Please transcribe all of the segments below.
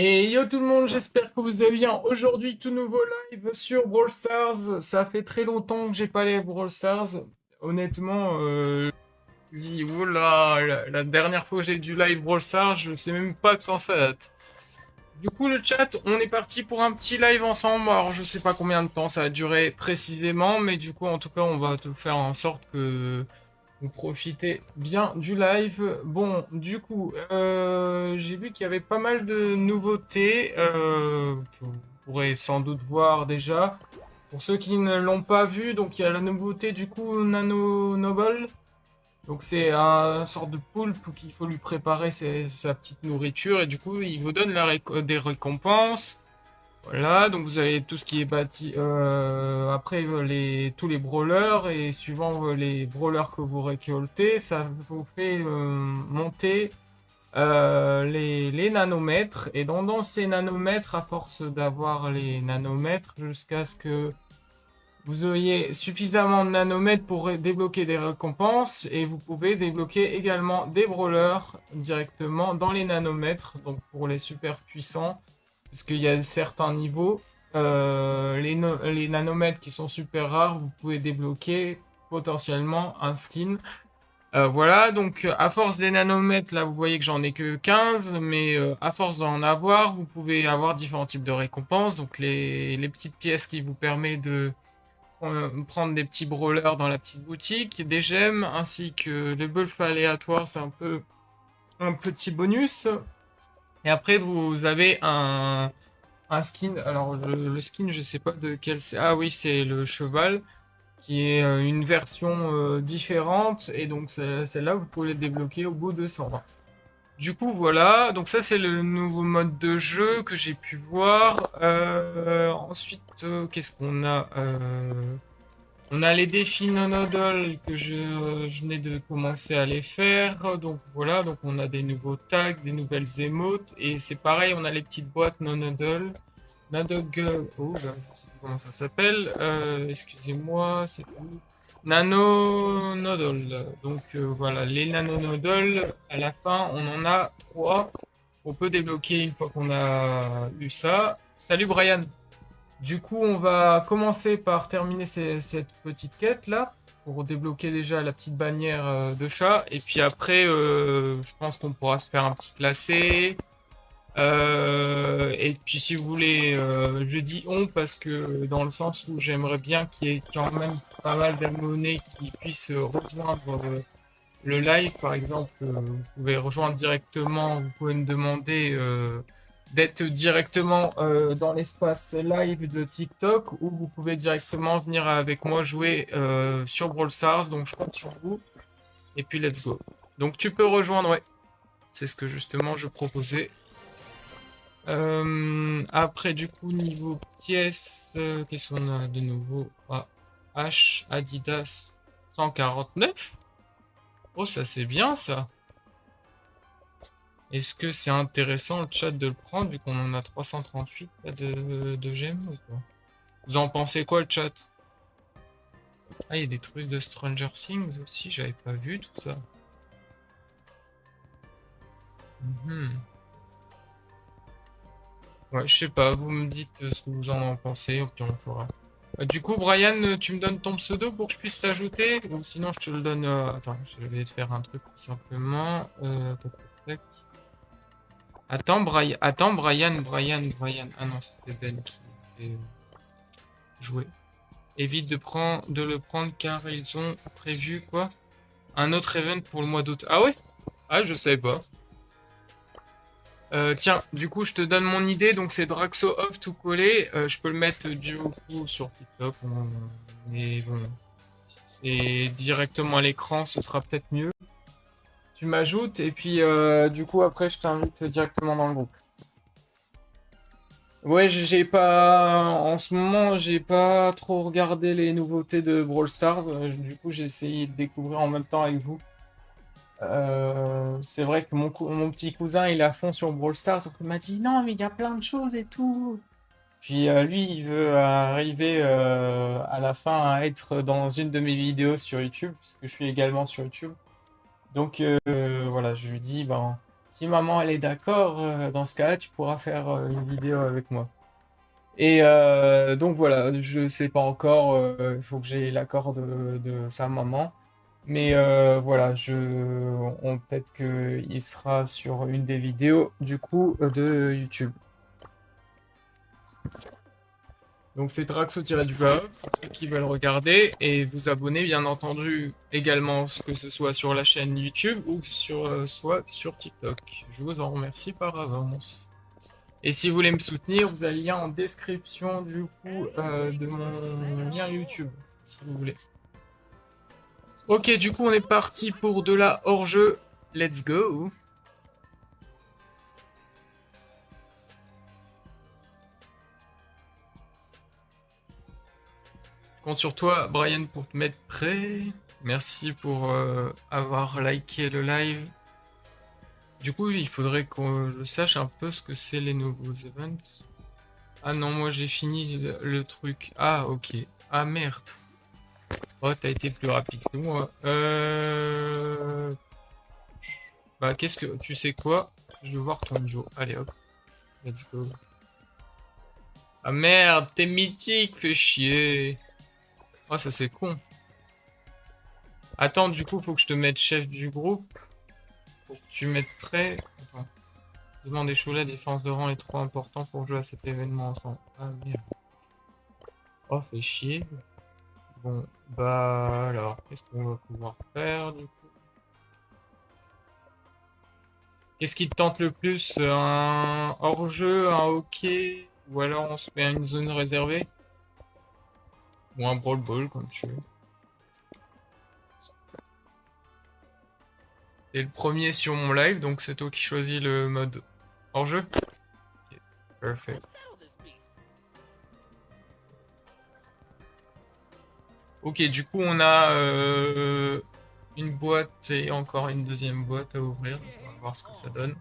Et yo tout le monde, j'espère que vous allez bien. Aujourd'hui, tout nouveau live sur Brawl Stars. Ça fait très longtemps que j'ai pas les Brawl Stars. Honnêtement, je me dis, oula, la dernière fois que j'ai du live Brawl Stars, je sais même pas quand ça date. Du coup, le chat, on est parti pour un petit live ensemble. Alors, je sais pas combien de temps ça va durer précisément, mais du coup, en tout cas, on va tout faire en sorte que vous profitez bien du live. Bon, du coup, j'ai vu qu'il y avait pas mal de nouveautés que vous pourrez sans doute voir déjà. Pour ceux qui ne l'ont pas vu, donc il y a la nouveauté du coup Nano Noble. Donc c'est un sorte de poulpe qu'il faut lui préparer sa petite nourriture et du coup il vous donne des récompenses. Voilà, donc vous avez tout ce qui est bâti. Après, tous les brawlers, et suivant les brawlers que vous récoltez, ça vous fait monter les nanomètres. Et dans ces nanomètres, à force d'avoir les nanomètres, jusqu'à ce que vous ayez suffisamment de nanomètres pour débloquer des récompenses, et vous pouvez débloquer également des brawlers directement dans les nanomètres, donc pour les super puissants parce qu'il y a certains niveaux, les nanomètres qui sont super rares, vous pouvez débloquer potentiellement un skin. Voilà, donc à force des nanomètres, là vous voyez que j'en ai que 15, mais à force d'en avoir, vous pouvez avoir différents types de récompenses. Donc les petites pièces qui vous permettent de prendre des petits brawlers dans la petite boutique, des gemmes, ainsi que le buff aléatoire, c'est un peu un petit bonus. Et après vous avez un skin, alors le skin, je sais pas de quel c'est. Ah oui, c'est le cheval, qui est une version différente, et donc celle-là, vous pouvez le débloquer au bout de 120. Du coup, voilà, donc ça c'est le nouveau mode de jeu que j'ai pu voir. Ensuite, qu'est-ce qu'on a On a les défis non-odol que je venais de commencer à les faire. Donc voilà, donc on a des nouveaux tags, des nouvelles émotes, et c'est pareil, on a les petites boîtes non-odol. Nadog, oh, là, je sais plus comment ça s'appelle. Excusez-moi, c'est où? Nano Nodal. Donc voilà, les Nano Nodal, à la fin, on en a 3. On peut débloquer une fois qu'on a eu ça. Salut Brian. Du coup, on va commencer par terminer cette petite quête là pour débloquer déjà la petite bannière de chat. Et puis après, je pense qu'on pourra se faire un petit classé. Et puis si vous voulez, je dis on parce que dans le sens où j'aimerais bien qu'il y ait quand même pas mal d'abonnés qui puissent rejoindre le live. Par exemple, vous pouvez rejoindre directement, vous pouvez me demander d'être directement dans l'espace live de TikTok, ou vous pouvez directement venir avec moi jouer sur Brawl Stars. Donc je compte sur vous et puis let's go. Donc tu peux rejoindre, ouais. C'est ce que justement je proposais. Après, du coup, niveau pièces, qu'est-ce qu'on a de nouveau? Ah, H Adidas 149. Oh, ça c'est bien ça. Est-ce que c'est intéressant le chat de le prendre vu qu'on en a 338 là, de gemmes ou quoi? Vous en pensez quoi le chat? Ah, il y a des trucs de Stranger Things aussi, j'avais pas vu tout ça. Mhm. Ouais, je sais pas, vous me dites ce que vous en pensez, et puis on fera. Du coup, Brian, tu me donnes ton pseudo pour que je puisse t'ajouter? Ou sinon, je te le donne. Attends, je vais te faire un truc tout simplement. Tac, tac, tac. Attends, Brian. Ah non, c'était Ben qui devait jouer. Évite de le prendre car ils ont prévu quoi? Un autre event pour le mois d'août. Ah ouais? Ah, je savais pas. Tiens, du coup, je te donne mon idée. Donc, c'est Draxo Off tout collé. Je peux le mettre du coup sur TikTok. Mais bon, et directement à l'écran, ce sera peut-être mieux. Tu m'ajoutes et puis du coup après je t'invite directement dans le groupe. Ouais, j'ai pas en ce moment, j'ai pas trop regardé les nouveautés de Brawl Stars. Du coup, j'ai essayé de découvrir en même temps avec vous. C'est vrai que mon petit cousin, il est à fond sur Brawl Stars, donc il m'a dit non, mais il y a plein de choses et tout. Puis lui, il veut arriver à la fin à être dans une de mes vidéos sur YouTube, parce que je suis également sur YouTube. Donc voilà, je lui dis, ben, Si maman elle est d'accord, dans ce cas-là, tu pourras faire une vidéo avec moi. Et donc voilà, je sais pas encore, il faut que j'ai l'accord de sa maman. Mais voilà, peut-être qu'il sera sur une des vidéos du coup de YouTube. Donc c'est Draxo-du-bas pour ceux qui veulent regarder et vous abonner bien entendu également que ce soit sur la chaîne YouTube ou soit sur TikTok. Je vous en remercie par avance. Et si vous voulez me soutenir, vous avez le lien en description du coup de mon lien YouTube, si vous voulez. Ok, du coup on est parti pour de la hors-jeu. Let's go. Compte sur toi, Brian, pour te mettre prêt. Merci pour avoir liké le live. Du coup, il faudrait que je sache un peu ce que c'est les nouveaux events. Ah non, moi j'ai fini le truc. Ah, ok. Ah merde. Oh, t'as été plus rapide que moi. Bah, qu'est-ce que... Tu sais quoi? Je veux voir ton niveau. Allez, hop. Let's go. Ah merde, t'es mythique, fais chier. Oh, ça c'est con. Attends, du coup, faut que je te mette chef du groupe. Faut que tu mettes prêt. Attends. Demande échoué, la différence de rang est trop importante pour jouer à cet événement ensemble. Ah merde. Oh, fais chier. Bon, bah alors, qu'est-ce qu'on va pouvoir faire du coup? Qu'est-ce qui te tente le plus? Un hors-jeu, un hockey, ou alors on se fait une zone réservée? Ou un brawl ball, comme tu veux. T'es le premier sur mon live, donc c'est toi qui choisis le mode hors-jeu? Ok, perfect. Ok, du coup on a une boîte et encore une deuxième boîte à ouvrir. On va voir ce que ça donne.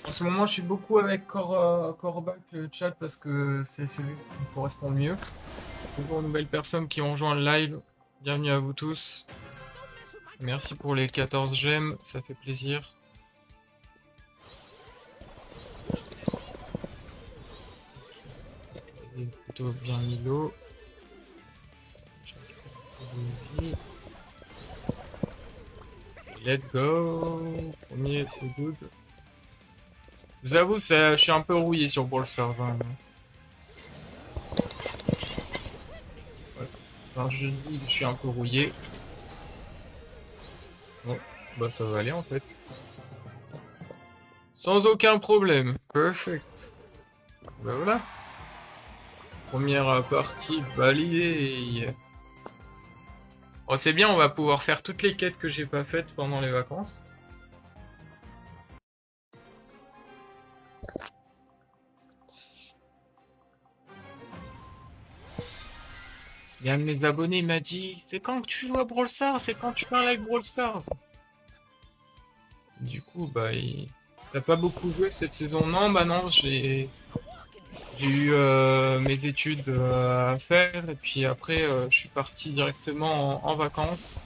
En ce moment, je suis beaucoup avec Corbac, le chat, parce que c'est celui qui me correspond le mieux. Bonjour aux nouvelles personnes qui ont rejoint le live. Bienvenue à vous tous. Merci pour les 14 j'aime, ça fait plaisir. J'ai plutôt bien mis l'eau. Let's go. Premier, c'est good. Je vous avoue, je suis un peu rouillé sur Brawl Stars. Hein. Ouais. Enfin, je dis, je suis un peu rouillé. Bon, bah ça va aller en fait. Sans aucun problème. Perfect. Bah voilà. Première partie validée. Oh, c'est bien, on va pouvoir faire toutes les quêtes que j'ai pas faites pendant les vacances. Il y a un de mes abonnés, il m'a dit, c'est quand que tu joues à Brawl Stars? C'est quand tu parles avec Brawl Stars? Du coup, bah, t'as pas beaucoup joué cette saison? Non, bah non, j'ai eu mes études à faire, et puis après, je suis parti directement en vacances.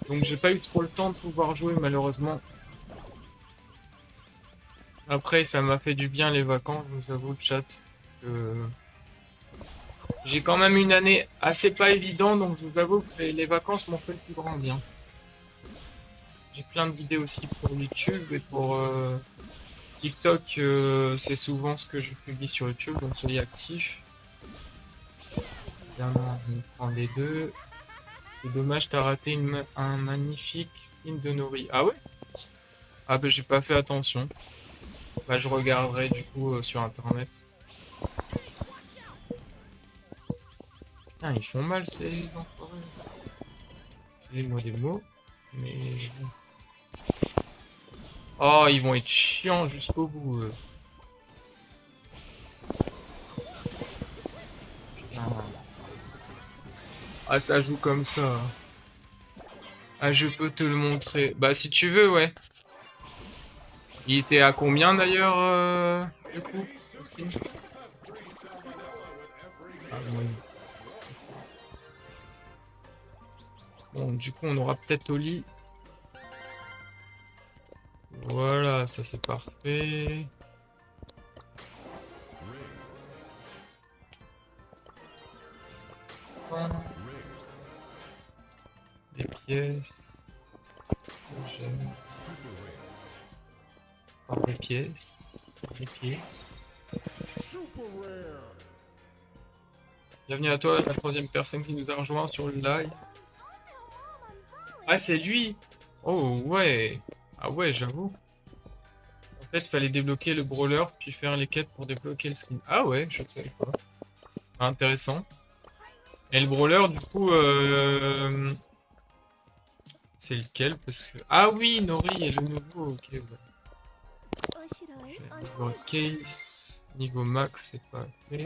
Donc j'ai pas eu trop le temps de pouvoir jouer, malheureusement. Après, ça m'a fait du bien les vacances, je vous avoue, le chat. J'ai quand même une année assez pas évidente, donc je vous avoue que les vacances m'ont fait le plus grand bien. J'ai plein d'idées aussi pour YouTube et pour TikTok, c'est souvent ce que je publie sur YouTube, donc soyez actifs. Évidemment, on prend les deux. C'est dommage, t'as raté un magnifique skin de Nori. Ah ouais? Ah bah j'ai pas fait attention. Bah je regarderai du coup sur internet. Putain, ils font mal ces enfoirés. Excusez-moi des mots, mais... Oh, ils vont être chiants jusqu'au bout. Ah, ça joue comme ça. Ah, je peux te le montrer. Bah, si tu veux, ouais. Il était à combien d'ailleurs, du coup? Ah, oui. Bon, du coup, on aura peut-être Oli. Voilà, ça c'est parfait. Des pièces. J'aime. Par des pièces. Des pièces. Bienvenue à toi, la troisième personne qui nous a rejoint sur le live. Ah, c'est lui! Oh, ouais! Ah ouais, j'avoue. En fait, fallait débloquer le brawler, puis faire les quêtes pour débloquer le skin. Ah ouais, je sais pas. Intéressant. Et le brawler, du coup, c'est lequel? Parce que... Ah oui, Nori est le nouveau, ok. Ouais. Niveau case, niveau max, c'est pas fait.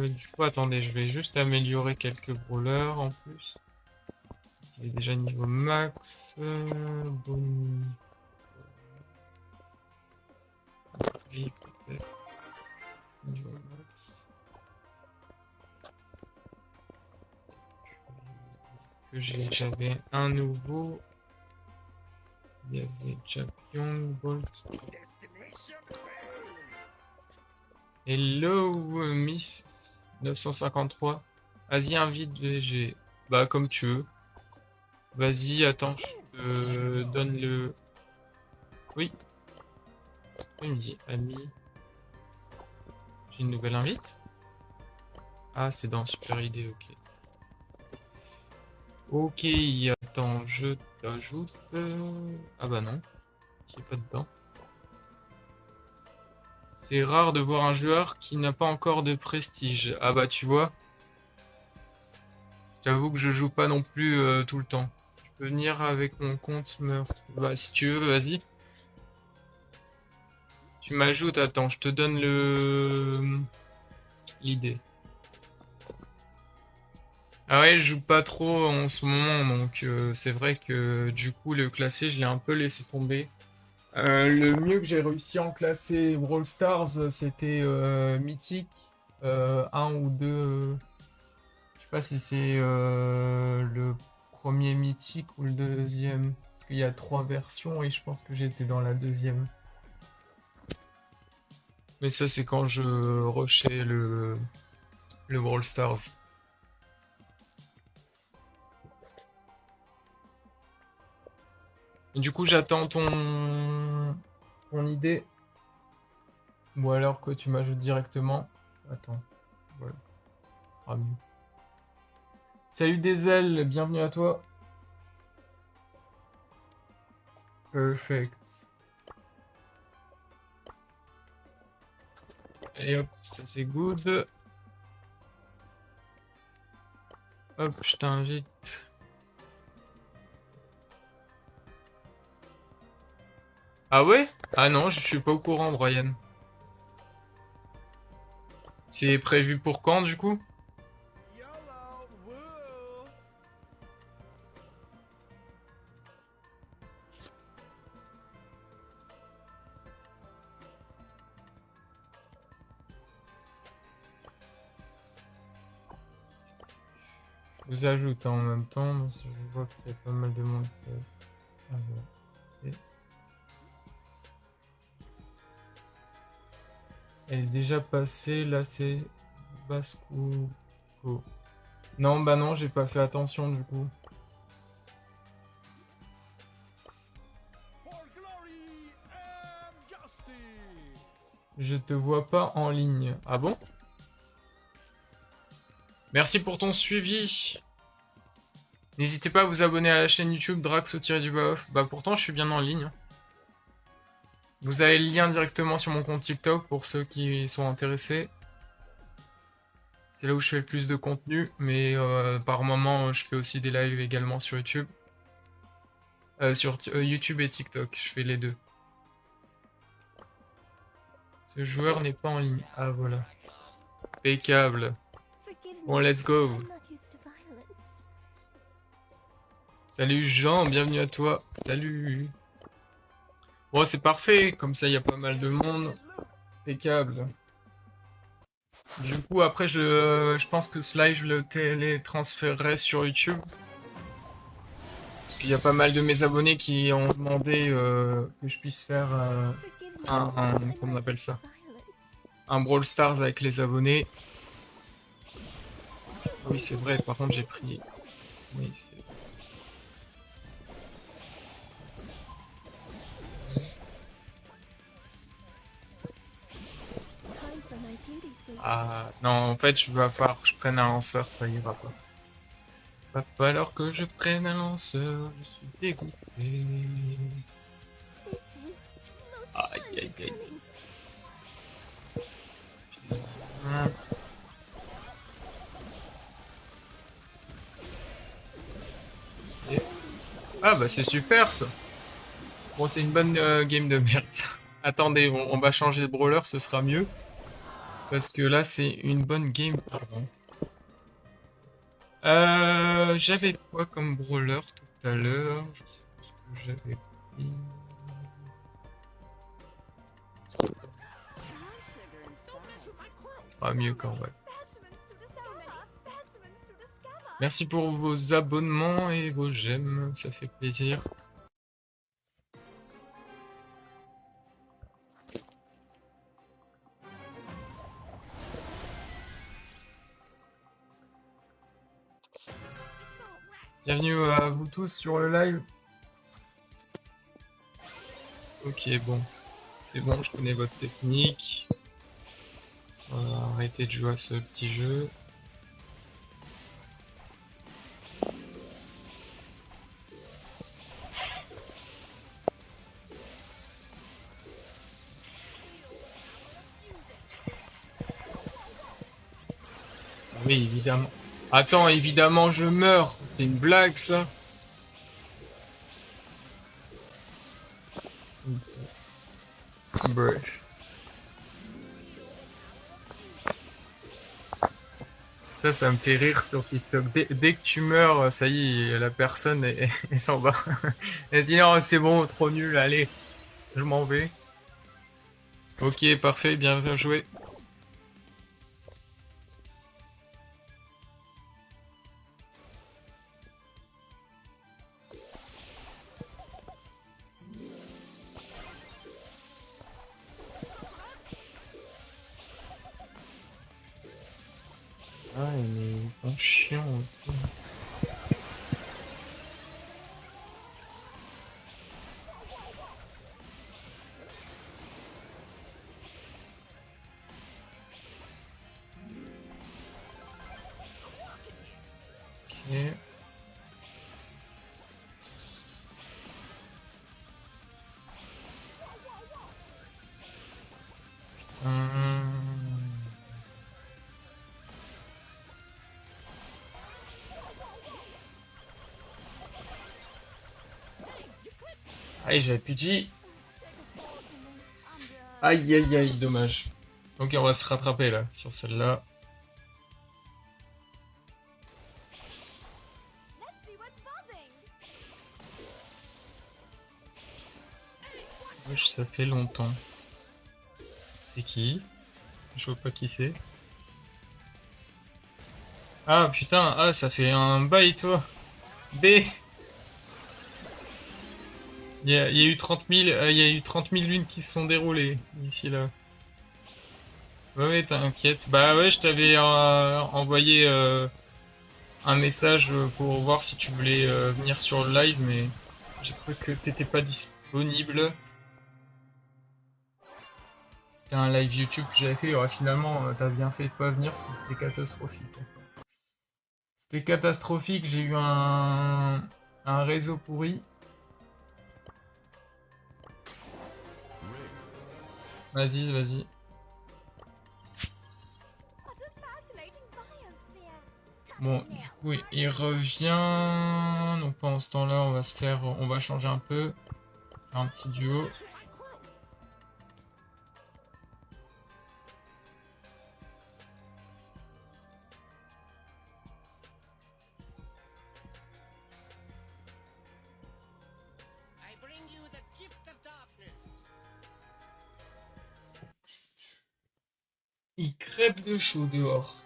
Du coup, attendez, je vais juste améliorer quelques brawlers en plus. Il est déjà niveau max. Bon. Vie peut-être. Niveau max. J'avais un nouveau. Il y avait Champion, Bolt. Hello, Miss 953. Vas-y, invite VG. Bah, comme tu veux. Vas-y, attends, je te donne le... Oui. Il me dit, ami. J'ai une nouvelle invite. Ah, c'est dans Super Idée, ok. Ok, attends, je t'ajoute. Ah bah non, qui est pas dedans. C'est rare de voir un joueur qui n'a pas encore de prestige. Ah bah tu vois. J'avoue que je joue pas non plus tout le temps. Tu peux venir avec mon compte meurtre. Bah si tu veux, vas-y. Tu m'ajoutes, attends, je te donne l'idée. Ah ouais, je joue pas trop en ce moment, donc c'est vrai que du coup le classé, je l'ai un peu laissé tomber. Le mieux que j'ai réussi en classé Brawl Stars, c'était Mythique, 1 ou 2. Je sais pas si c'est le premier Mythique ou le deuxième. Parce qu'il y a 3 versions et je pense que j'étais dans la deuxième. Mais ça, c'est quand je rushais le Brawl Stars. Et du coup, j'attends ton idée. Ou alors que tu m'ajoutes directement. Attends. Voilà. Ce sera mieux. Salut Desel, bienvenue à toi. Perfect. Et hop, ça c'est good. Hop, je t'invite. Ah ouais? Ah non, je suis pas au courant, Brian. C'est prévu pour quand, du coup? Je vous ajoute en même temps, parce que je vois qu'il y a pas mal de monde qui... Ah, voilà. Elle est déjà passée, là c'est Basco. Non, bah non, j'ai pas fait attention du coup. Je te vois pas en ligne. Ah bon? Merci pour ton suivi. N'hésitez pas à vous abonner à la chaîne YouTube Drax-du-bas-off. Bah pourtant je suis bien en ligne. Vous avez le lien directement sur mon compte TikTok pour ceux qui sont intéressés. C'est là où je fais le plus de contenu, mais par moment je fais aussi des lives également sur YouTube. Sur YouTube et TikTok, je fais les deux. Ce joueur n'est pas en ligne. Ah voilà. Impeccable. Bon, let's go. Salut Jean, bienvenue à toi. Salut. Bon, c'est parfait, comme ça il y a pas mal de monde. Impeccable. Du coup, après, je pense que ce live, je le télétransférerai sur YouTube. Parce qu'il y a pas mal de mes abonnés qui ont demandé que je puisse faire comment on appelle ça? Un Brawl Stars avec les abonnés. Ah oui, c'est vrai, par contre j'ai pris... Oui, c'est... Ah, non, en fait, je veux pas que je prenne un lanceur, ça ira pas. Va falloir que je prenne un lanceur, je suis dégoûté. Aïe, aïe, aïe. Et- Ah bah c'est super ça. Bon, c'est une bonne game de merde. Attendez, on va changer de brawler, ce sera mieux. Parce que là, c'est une bonne game. Pardon. J'avais quoi comme brawler tout à l'heure? Je sais pas ce que j'avais pris. Ce sera mieux quand même. Merci pour vos abonnements et vos j'aime, ça fait plaisir. Bienvenue à vous tous sur le live. Ok, bon. C'est bon, je connais votre technique. On va arrêter de jouer à ce petit jeu. Oui, évidemment. Attends, évidemment, je meurs. C'est une blague, ça. Bref. Ça me fait rire sur TikTok. Dès que tu meurs, ça y est, la personne, elle s'en va. Elle se dit non, c'est bon, trop nul, allez, je m'en vais. Ok, parfait, bien joué. Ah, il est chiant aussi. Ok. Allez, j'avais plus dit. Aïe, aïe, aïe, dommage. Ok, on va se rattraper là, sur celle-là. Wesh, ça fait longtemps. C'est qui? Je vois pas qui c'est. Ah putain, ah ça fait un bail toi. B. Il y a eu 30 000, il y a eu 30 000 lunes qui se sont déroulées d'ici là. Ouais, ouais, t'inquiète. Bah ouais, je t'avais envoyé un message pour voir si tu voulais venir sur le live, mais j'ai cru que t'étais pas disponible. C'était un live YouTube que j'avais fait. Ouais, finalement, t'as bien fait de pas venir, parce que c'était catastrophique. C'était catastrophique, j'ai eu un réseau pourri. Vas-y, vas-y. Bon, du coup, il revient. Donc pendant ce temps-là, on va changer un peu. Faire un petit duo. Il crève de chaud dehors.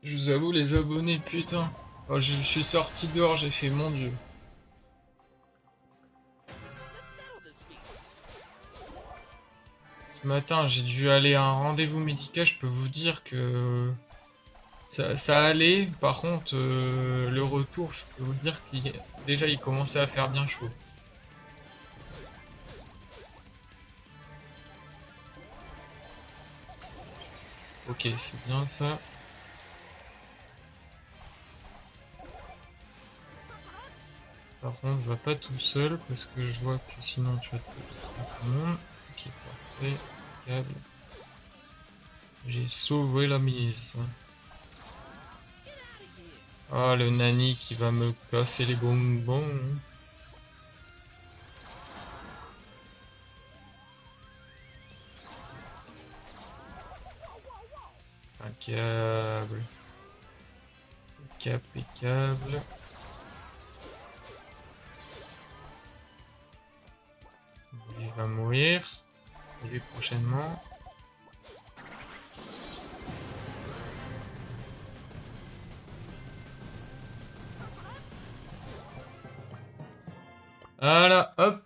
Je vous avoue, les abonnés, putain. Oh, je suis sorti dehors, j'ai fait mon dieu. matin, j'ai dû aller à un rendez-vous médical. Je peux vous dire que ça allait. Par contre, le retour, je peux vous dire qu'il déjà il commençait à faire bien chaud. Ok, c'est bien ça. Par contre, je vais pas tout seul parce que je vois que sinon tu vas tout le monde. Ok, parfait. Câble. J'ai sauvé la mise. Ah, le nani qui va me casser les bonbons. Impeccable. Impeccable. Il va mourir. Lui prochainement. Voilà, hop,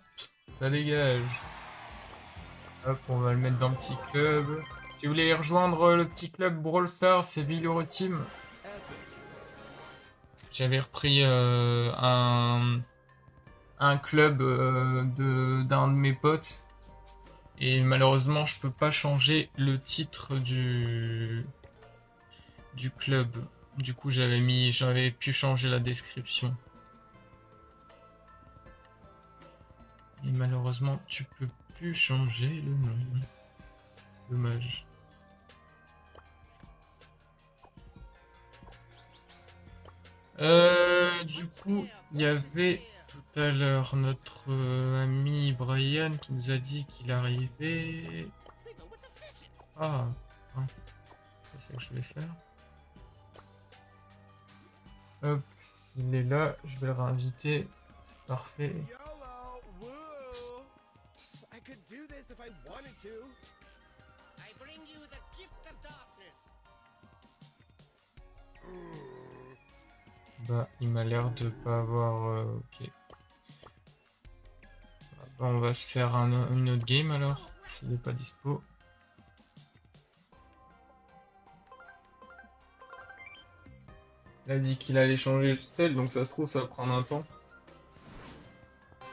ça dégage. Hop, on va le mettre dans le petit club. Si vous voulez rejoindre le petit club Brawl Stars, c'est Villoro Team. J'avais repris un club d'un de mes potes. Et malheureusement, je peux pas changer le titre du club. Du coup, j'avais pu changer la description. Et malheureusement, tu peux plus changer le nom. Dommage. Du coup, il y avait tout à l'heure notre ami Brian qui nous a dit qu'il arrivait. Ah, hein, c'est ça que je vais faire. Hop, il est là, je vais le réinviter. C'est parfait. Bah, il m'a l'air de pas avoir. Ok. Bah, on va se faire une autre game alors, s'il n'est pas dispo. Il a dit qu'il allait changer de style, donc ça se trouve, ça va prendre un temps.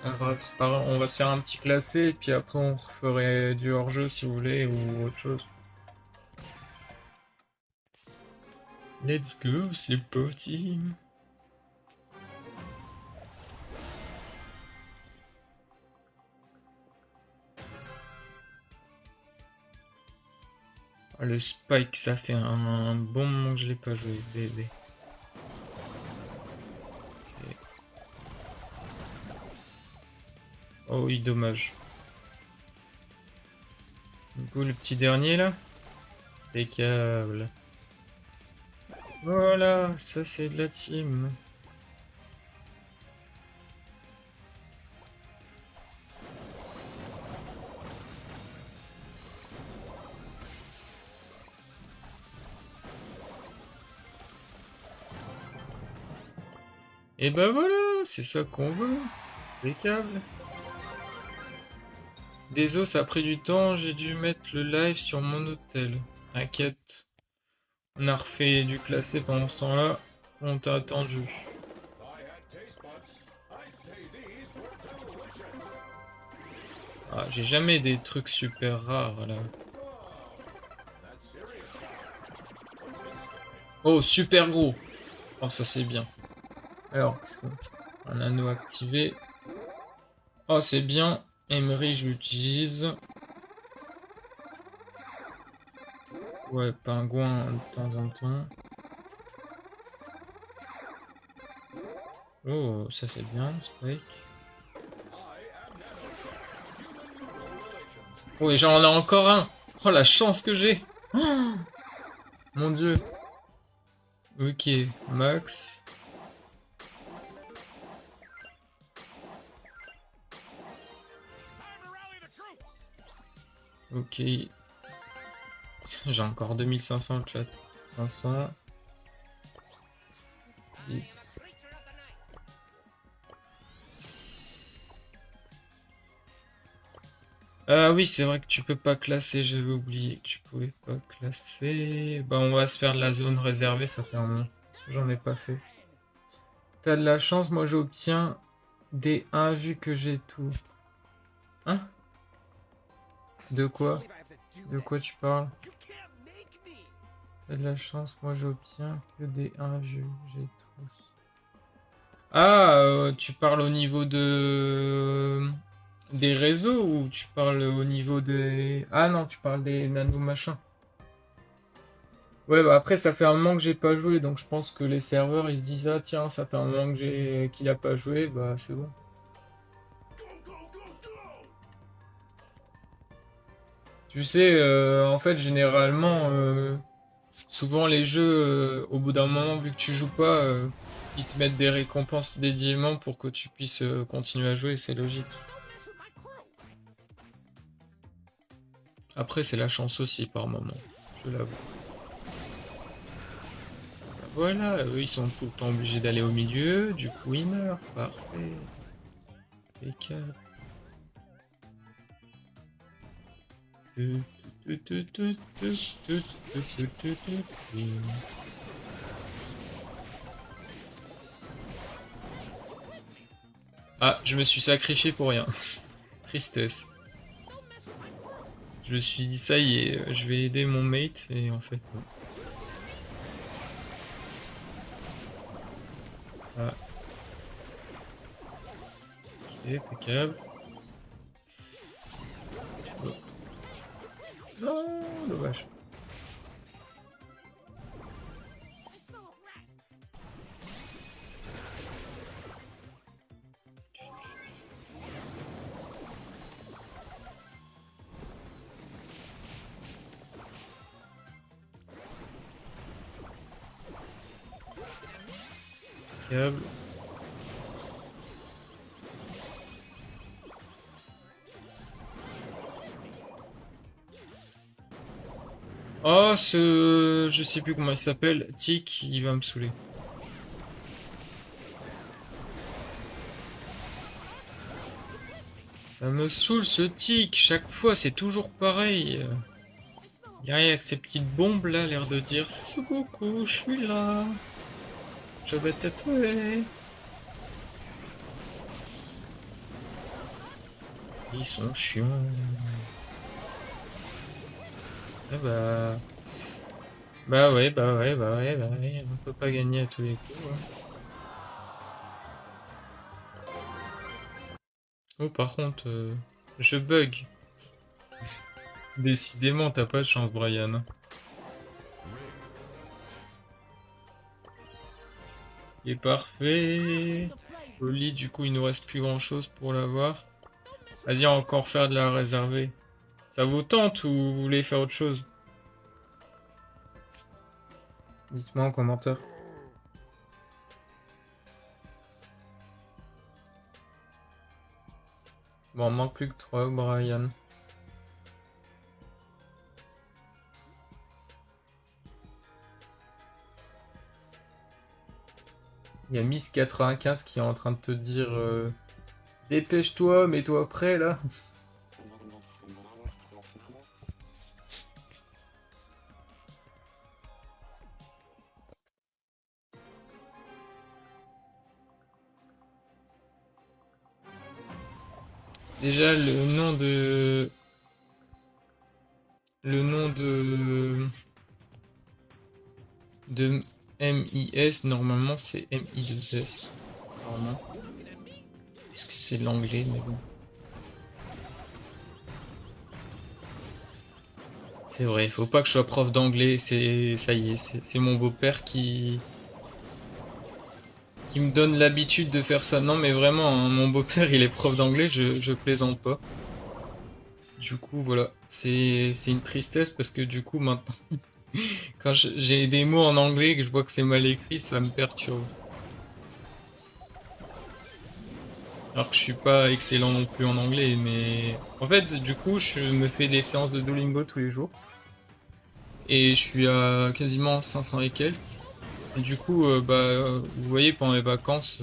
Alors, c'est pas grave, on va se faire un petit classé, et puis après on ferait du hors-jeu si vous voulez, ou autre chose. Let's go, c'est parti. Ah, le Spike, ça fait un bon moment que je l'ai pas joué, bébé. Ok. Oh oui, dommage. Du coup, le petit dernier là. Impeccable. Voilà, ça c'est de la team. Et bah voilà, c'est ça qu'on veut. Impeccable. Désolé, ça a pris du temps, j'ai dû mettre le live sur mon hôtel. T'inquiète. On a refait du classé pendant ce temps-là. On t'a attendu. Ah, j'ai jamais des trucs super rares là. Oh, super gros. Oh, ça c'est bien. Alors, un anneau activé. Oh, c'est bien. Emery, je l'utilise. Ouais, pingouin de temps en temps. Oh, ça c'est bien, Spike. Oh, et j'en ai encore un. Oh, la chance que j'ai. Oh, mon dieu. Ok, Max. Ok. J'ai encore 2500 le chat. 500. 10. Ah oui, c'est vrai que tu peux pas classer, j'avais oublié que tu pouvais pas classer. Bah on va se faire de la zone réservée, ça fait un moment. J'en ai pas fait. T'as de la chance, moi j'obtiens des 1 vu que j'ai tout. Hein? De quoi? De quoi tu parles? T'as de la chance, moi j'obtiens que des 1 vu, j'ai tous. Ah, tu parles au niveau des réseaux ou tu parles au niveau des... Ah non, tu parles des nano machins. Ouais, bah après, ça fait un moment que j'ai pas joué, donc je pense que les serveurs, ils se disent, ah tiens, ça fait un moment que qu'il a pas joué, bah c'est bon. Tu sais, en fait, généralement, souvent les jeux, au bout d'un moment, vu que tu joues pas, ils te mettent des récompenses dédiément pour que tu puisses continuer à jouer, c'est logique. Après, c'est la chance aussi par moment, je l'avoue. Voilà, eux, ils sont tout le temps obligés d'aller au milieu, du coup, ils meurent. Parfait. Impeccable. Ah, je me suis sacrifié pour rien. Tristesse. Je me suis dit ça y est, je vais aider mon mate et en fait non. Ah, ok, impeccable. Oh. Non, dommage. Impeccable. Oh, je sais plus comment il s'appelle. Tic, il va me saouler. Ça me saoule ce tic, chaque fois c'est toujours pareil. Il arrive avec ces petites bombes là, l'air de dire c'est beaucoup, je suis là. Je vais te tuer. Ils sont chiants. Ah bah. Bah ouais, bah ouais, bah ouais, bah ouais. On peut pas gagner à tous les coups. Hein. Oh, par contre, je bug. Décidément, t'as pas de chance, Brian. Il est parfait. Oli, du coup, il nous reste plus grand chose pour l'avoir. Vas-y, on va encore faire de la réservée. Ça vous tente ou vous voulez faire autre chose? Dites-moi en commentaire. Bon, on manque plus que 3, Brian. Il y a Miss95 qui est en train de te dire dépêche-toi, mets-toi prêt là. Déjà, le nom de... Le nom de MIS, normalement, c'est MI2S. Normalement. Parce que c'est de l'anglais, mais bon. C'est vrai, faut pas que je sois prof d'anglais, ça y est, c'est mon beau-père qui me donne l'habitude de faire ça. Non, mais vraiment, hein, mon beau-père, il est prof d'anglais, je plaisante pas. Du coup, voilà, c'est une tristesse parce que du coup, maintenant, quand j'ai des mots en anglais et que je vois que c'est mal écrit, ça me perturbe. Alors que je suis pas excellent non plus en anglais, mais en fait, du coup, je me fais des séances de Duolingo tous les jours. Et je suis à quasiment 500 et quelques. Et du coup, vous voyez, pendant les vacances,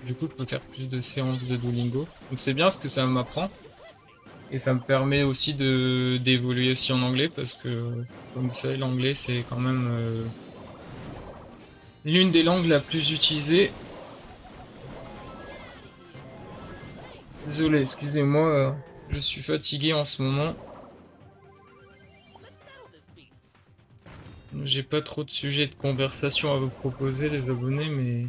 du coup, je peux faire plus de séances de Duolingo. Donc c'est bien ce que ça m'apprend. Et ça me permet aussi d'évoluer aussi en anglais parce que, comme vous savez, l'anglais c'est quand même l'une des langues la plus utilisée. Désolé, excusez-moi, je suis fatigué en ce moment. J'ai pas trop de sujets de conversation à vous proposer, les abonnés, mais...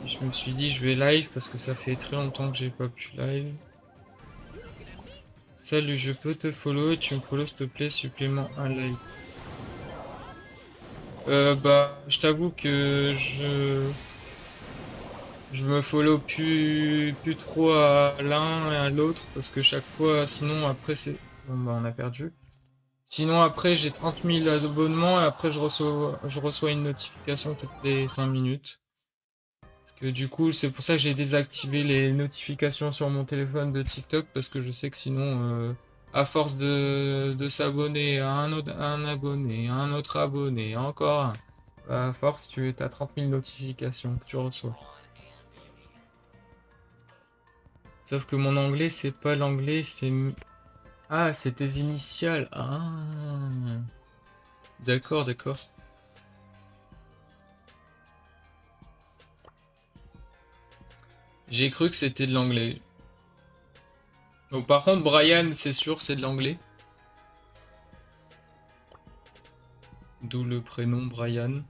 Je me suis dit, je vais live parce que ça fait très longtemps que j'ai pas pu live. Salut, je peux te follow et tu me follow s'il te plaît, supplément un like. Bah, je t'avoue que je me follow plus trop à l'un et à l'autre parce que chaque fois, sinon après c'est... Bon bah on a perdu. Sinon après j'ai 30 000 abonnements et après je reçois une notification toutes les 5 minutes. Parce que du coup c'est pour ça que j'ai désactivé les notifications sur mon téléphone de TikTok parce que je sais que sinon à force de s'abonner à un abonné, à un autre abonné, encore un, à force tu as 30 000 notifications que tu reçois. Sauf que mon anglais, c'est pas l'anglais, c'est... Ah, c'est tes initiales. Ah. D'accord, d'accord. J'ai cru que c'était de l'anglais. Donc par contre, Brian, c'est sûr, c'est de l'anglais. D'où le prénom Brian.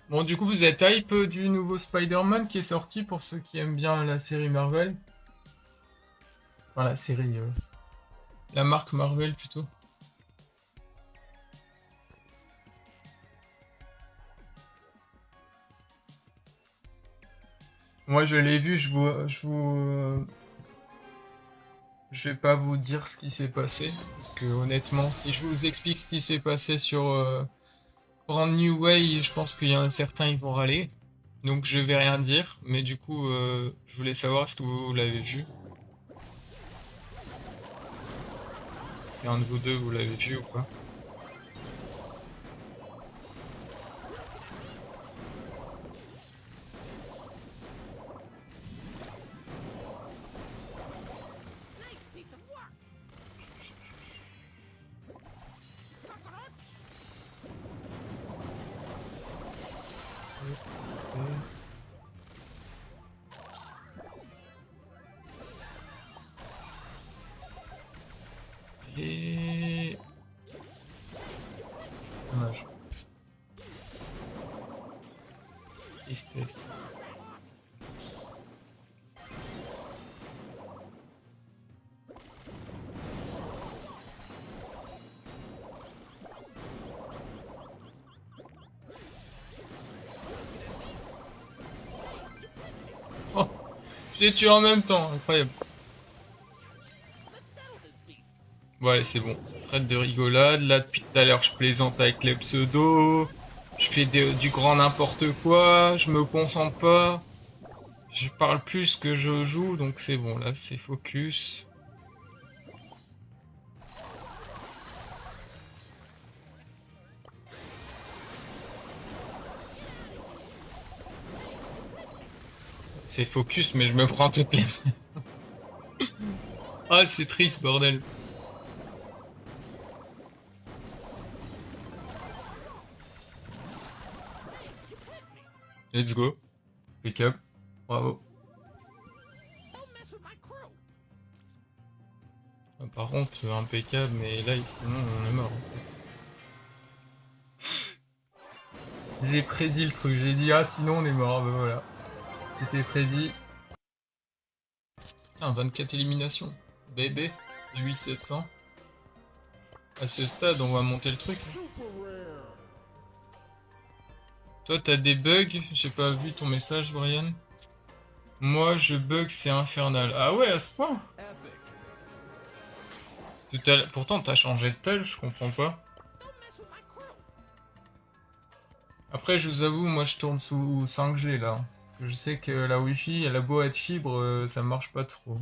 Bon, du coup, vous êtes hype du nouveau Spider-Man qui est sorti pour ceux qui aiment bien la série Marvel. Enfin, la série... la marque Marvel, plutôt. Moi, je l'ai vu, je vais pas vous dire ce qui s'est passé. Parce que, honnêtement, si je vous explique ce qui s'est passé sur Brand New Way, je pense qu'il y en a certains, ils vont râler. Donc, je vais rien dire. Mais du coup, je voulais savoir est-ce que vous l'avez vu. Et un de vous deux, vous l'avez vu ou pas? Et... Dommage. Tristesse. Oh, je l'ai tué en même temps, incroyable. Bon allez, c'est bon. Traite de rigolade. Là, depuis tout à l'heure, je plaisante avec les pseudos. Je fais du grand n'importe quoi. Je me concentre pas. Je parle plus que je joue, donc c'est bon. Là, c'est focus. C'est focus, mais je me prends toutes les... Ah, c'est triste, bordel. Let's go. Pick up. Bravo. Ah, par contre, impeccable, mais là, sinon, on est mort. J'ai prédit le truc. J'ai dit, ah, sinon, on est mort. Ben voilà. C'était prédit. Putain, 24 éliminations. Bébé. 8700. À ce stade, on va monter le truc. Toi, t'as des bugs? J'ai pas vu ton message, Brian. Moi, je bug, c'est infernal. Ah ouais, à ce point? Pourtant, t'as changé de tel, je comprends pas. Après, je vous avoue, moi, je tourne sous 5G, là. Parce que je sais que la Wi-Fi, elle a beau être fibre, ça marche pas trop.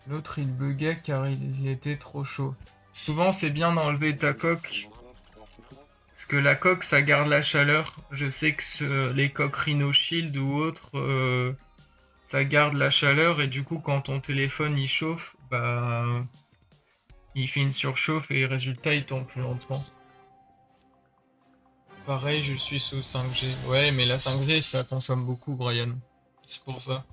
L'autre, il buguait car il était trop chaud. Souvent, c'est bien d'enlever ta coque. Parce que la coque, ça garde la chaleur. Je sais que les coques Rhino Shield ou autres, ça garde la chaleur. Et du coup, quand ton téléphone, il chauffe, bah... il fait une surchauffe et résultat, il tombe plus lentement. Pareil, je suis sous 5G. Ouais, mais la 5G, ça consomme beaucoup, Brian. C'est pour ça.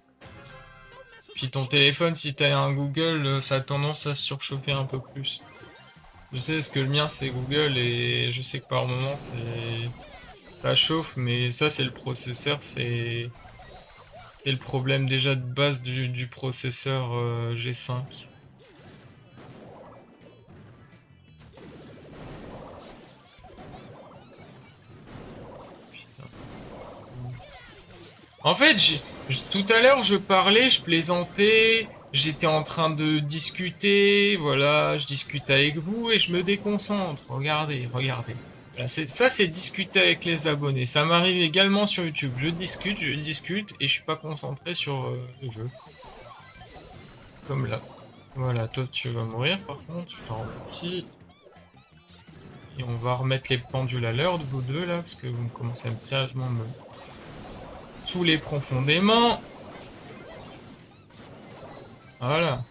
Puis ton téléphone, si t'as un Google, ça a tendance à se surchauffer un peu plus. Je sais, parce que le mien, c'est Google, et je sais que par moment, ça chauffe, mais ça, c'est le processeur, c'est le problème déjà de base du processeur G5. Putain. En fait, tout à l'heure, je parlais, je plaisantais, j'étais en train de discuter, voilà, je discute avec vous et je me déconcentre. Regardez, regardez. Voilà, ça, c'est discuter avec les abonnés. Ça m'arrive également sur YouTube. Je discute et je suis pas concentré sur le jeu. Comme là. Voilà, toi, tu vas mourir par contre, je t'en remercie. Et on va remettre les pendules à l'heure de vous deux là, parce que vous commencez à me sérieusement me saouler profondément. Voilà.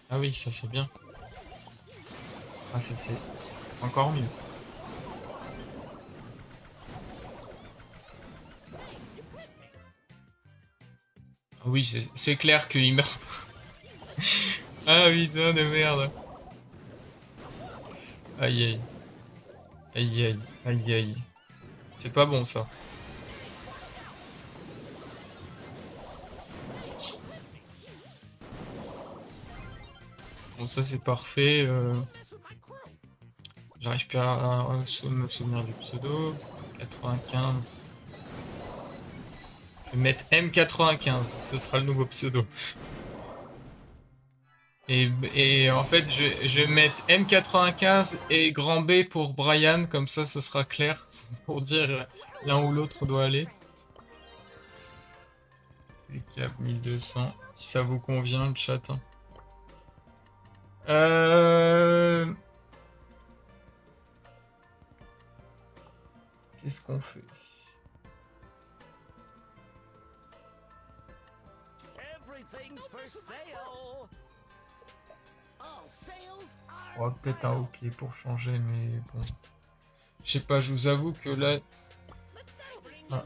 Ah oui, ça c'est bien. Ah ça c'est encore mieux. Ah oui, c'est clair qu'il meurt. Ah putain de merde. Aïe aïe. Aïe aïe. Aïe aïe. C'est pas bon ça. Bon ça c'est parfait. J'arrive plus à me souvenir du pseudo. 95. Je vais mettre M95, ce sera le nouveau pseudo. Et en fait, je vais mettre M95 et grand B pour Brian, comme ça ce sera clair pour dire l'un ou l'autre doit aller. Les cap 1200, si ça vous convient le chat. Hein. Qu'est-ce qu'on fait? On va peut-être un OK pour changer, mais bon. Je sais pas, je vous avoue que là... Ah.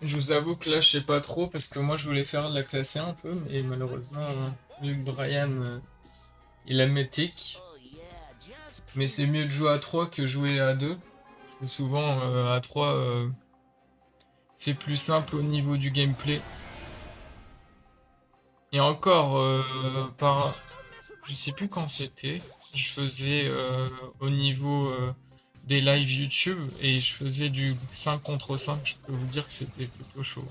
Je vous avoue que là, je sais pas trop, parce que moi, je voulais faire de la classe un peu, mais malheureusement, vu que Brian, il a Mythic. Mais c'est mieux de jouer à 3 que jouer à 2. Parce que souvent, à 3, c'est plus simple au niveau du gameplay. Et encore, je sais plus quand c'était, je faisais au niveau des lives YouTube et je faisais du 5 contre 5. Je peux vous dire que c'était plutôt chaud.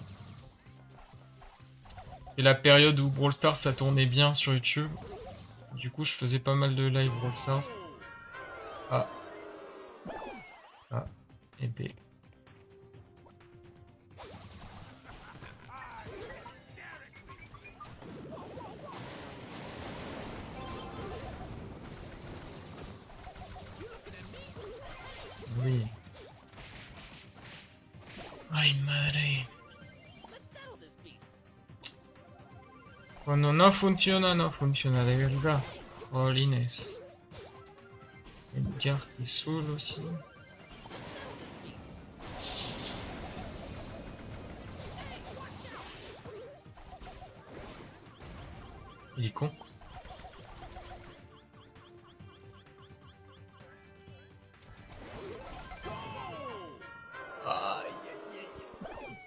C'était la période où Brawl Stars ça tournait bien sur YouTube. Du coup, je faisais pas mal de live Brawl Stars. Ah. Ah. Et B. Oui. Ay, madre. Cuando no funciona, no funciona, de verdad. Jolines. El Jack est solo aussi. Il est con.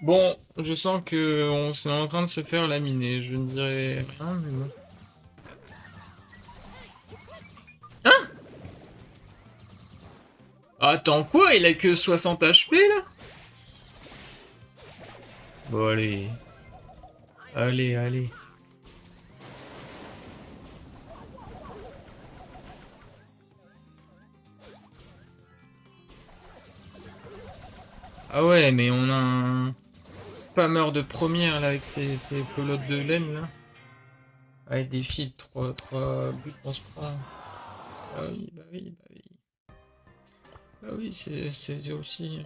Bon, je sens que on est en train de se faire laminer. Je ne dirais rien, mais bon. Hein? Attends, quoi? Il a que 60 HP, là? Bon, allez. Allez, allez. Ah ouais, mais on a un spammer de première là avec ses pelotes de laine là. Avec des fils, 3 buts on se prend. Bah oui, bah oui, bah oui. Bah oui, c'est aussi.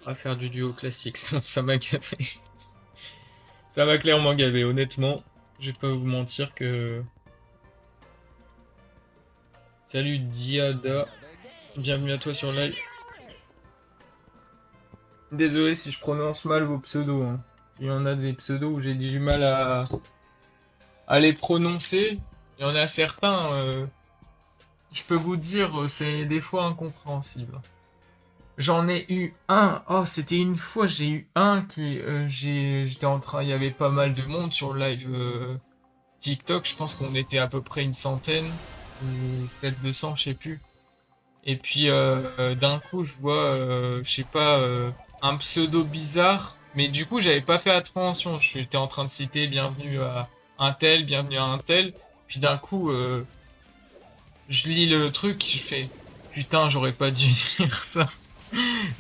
On va faire du duo classique, ça m'a gavé. Ça m'a clairement gavé, honnêtement. Je vais pas vous mentir que. Salut Diada, bienvenue à toi sur live. Désolé si je prononce mal vos pseudos, hein. Il y en a des pseudos où j'ai du mal à les prononcer. Il y en a certains, je peux vous dire, c'est des fois incompréhensible. J'en ai eu un. Oh, c'était une fois, j'ai eu un qui, j'étais en train, il y avait pas mal de monde sur le live TikTok. Je pense qu'on était à peu près une centaine ou peut-être 200, je sais plus. Et puis d'un coup, je vois, je sais pas, un pseudo bizarre. Mais du coup, j'avais pas fait attention. J'étais en train de citer bienvenue à un tel, bienvenue à un tel. Puis d'un coup, je lis le truc, je fais putain, j'aurais pas dû lire ça.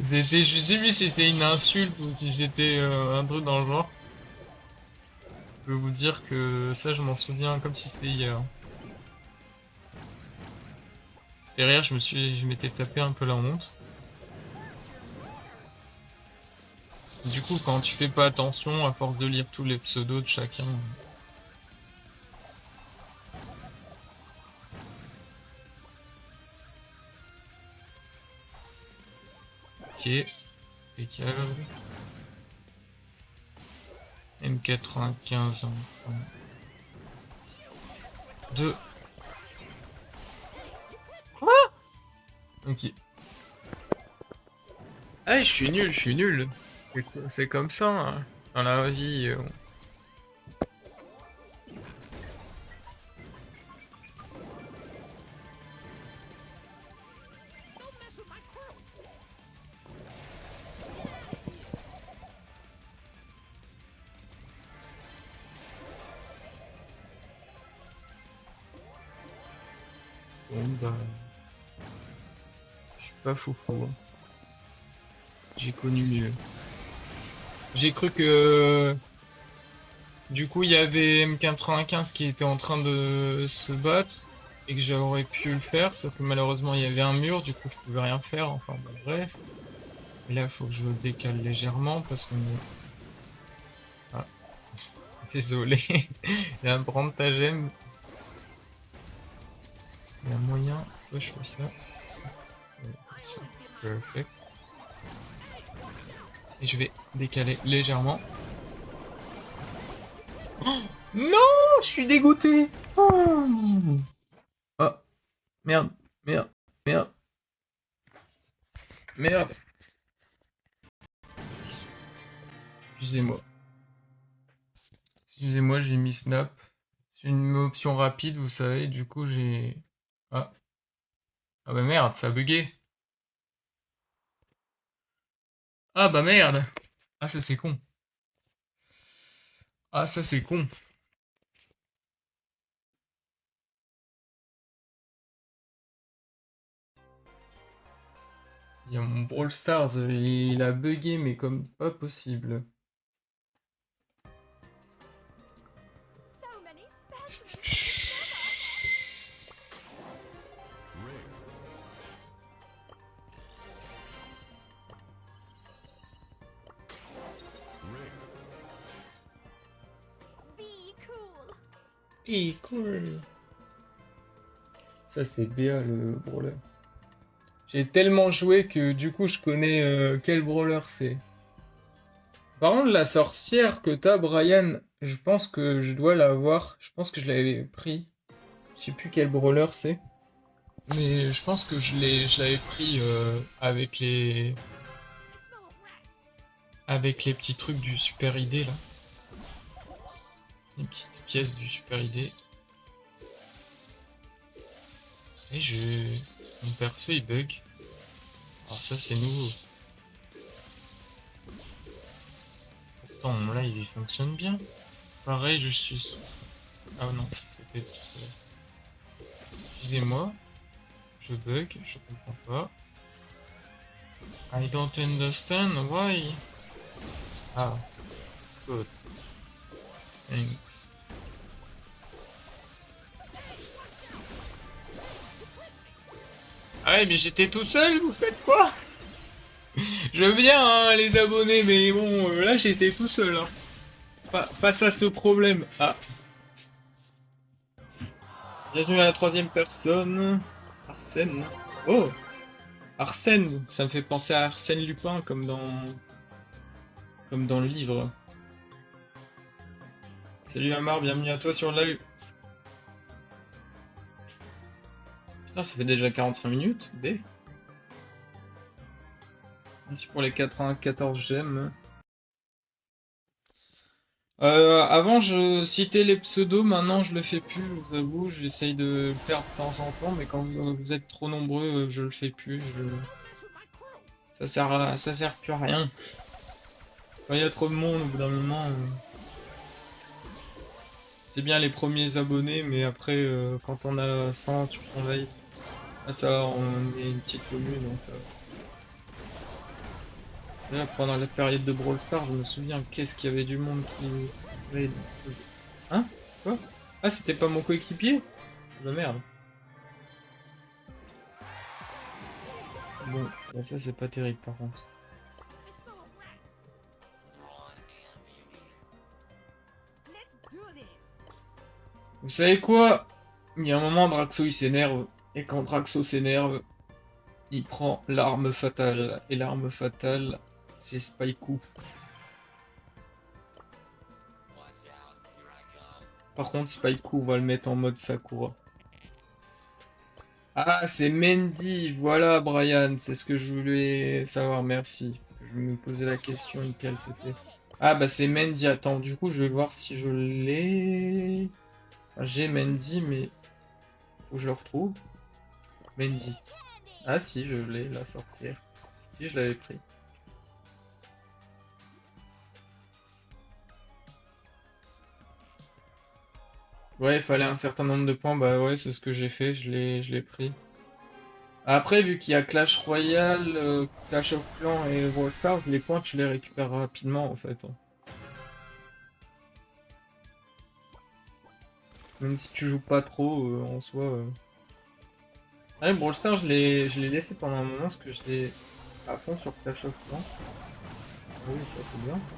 C'était, je sais plus si c'était une insulte ou si c'était un truc dans le genre. Je peux vous dire que ça, je m'en souviens comme si c'était hier. Derrière, je m'étais tapé un peu la honte. Du coup, quand tu fais pas attention, à force de lire tous les pseudos de chacun. Ok. Impeccable. M95 en 2. Quoi? Ok. Ah, je suis nul, je suis nul. C'est comme ça, hein. Dans la vie. Bon, bah. Je suis pas foufou, hein. J'ai connu mieux. J'ai cru que. Du coup, il y avait M95 qui était en train de se battre et que j'aurais pu le faire, sauf que malheureusement il y avait un mur, du coup je pouvais rien faire, enfin bon, bref. Et là, il faut que je le décale légèrement parce qu'on est... Ah, désolé. Il y a un brandagem. Il y a moyen, soit je fais ça. Comme ça, perfect. Et je vais décaler légèrement. Oh, non, je suis dégoûté. Oh, oh, merde, merde, merde, merde. Excusez-moi. Excusez-moi, j'ai mis snap. C'est une option rapide, vous savez, du coup j'ai... Ah. Ah bah merde, ça a bugué. Ah bah merde. Ah ça c'est con. Ah ça c'est con. Il y a mon Brawl Stars, il a bugué mais comme pas possible. Et cool. Ça c'est BA le brawler. J'ai tellement joué que du coup je connais quel brawler c'est. Par contre la sorcière que t'as Brian, je pense que je dois l'avoir. Je pense que je l'avais pris. Je sais plus quel brawler c'est. Mais je pense que je l'avais pris avec les petits trucs du Super ID là. Les petites pièces du Super ID. Et mon perso il bug. Alors ça c'est nouveau. Pourtant mon live il fonctionne bien. Pareil je suis... Ah non ça c'est peut-être... Excusez-moi. Je bug, je comprends pas. I don't understand why. Ah, good. Thanks. Ah ouais, mais j'étais tout seul, vous faites quoi? Je veux bien, hein, les abonnés, mais bon, là j'étais tout seul. Hein. Face à ce problème. Ah. Bienvenue à la troisième personne. Arsène. Oh! Arsène, ça me fait penser à Arsène Lupin, comme dans le livre. Salut Amar, bienvenue à toi sur le live. Putain, ça fait déjà 45 minutes. B. Merci pour les 94 j'aime. Avant, je citais les pseudos, maintenant je le fais plus, je vous avoue. J'essaye de le faire de temps en temps, mais quand vous êtes trop nombreux, je le fais plus. Ça sert plus à rien. Quand il y a trop de monde, au bout d'un moment, c'est bien les premiers abonnés, mais après, quand on a 100 sur ton live, ah, ça va, on est une petite commune, donc ça va. Là, pendant la période de Brawl Stars, je me souviens, qu'est-ce qu'il y avait du monde qui... Hein? Quoi? Ah, c'était pas mon coéquipier? Bah merde. Bon, bah ça c'est pas terrible par contre. Vous savez quoi? Il y a un moment, Draxo il s'énerve, et quand Draxo s'énerve, il prend l'arme fatale. Et l'arme fatale, c'est Spaikou. Par contre, Spaikou, on va le mettre en mode Sakura. Ah, c'est Mendy, voilà Brian, c'est ce que je voulais savoir, merci. Parce que je me posais la question, quelle c'était. Ah bah c'est Mendy, attends, du coup je vais voir si je l'ai... Enfin, j'ai Mendy, mais faut que je le retrouve. Mendy. Ah si, je l'ai, la sorcière. Si, je l'avais pris. Ouais, il fallait un certain nombre de points, bah ouais, c'est ce que j'ai fait, je l'ai pris. Après, vu qu'il y a Clash Royale, Clash of Clans et Brawl Stars, les points tu les récupères rapidement en fait. Hein. Même si tu joues pas trop en soi. Ouais, Brawl Stars, je l'ai laissé pendant un moment parce que j'étais à fond sur Clash of Clans. Ah oui, ça c'est bien ça.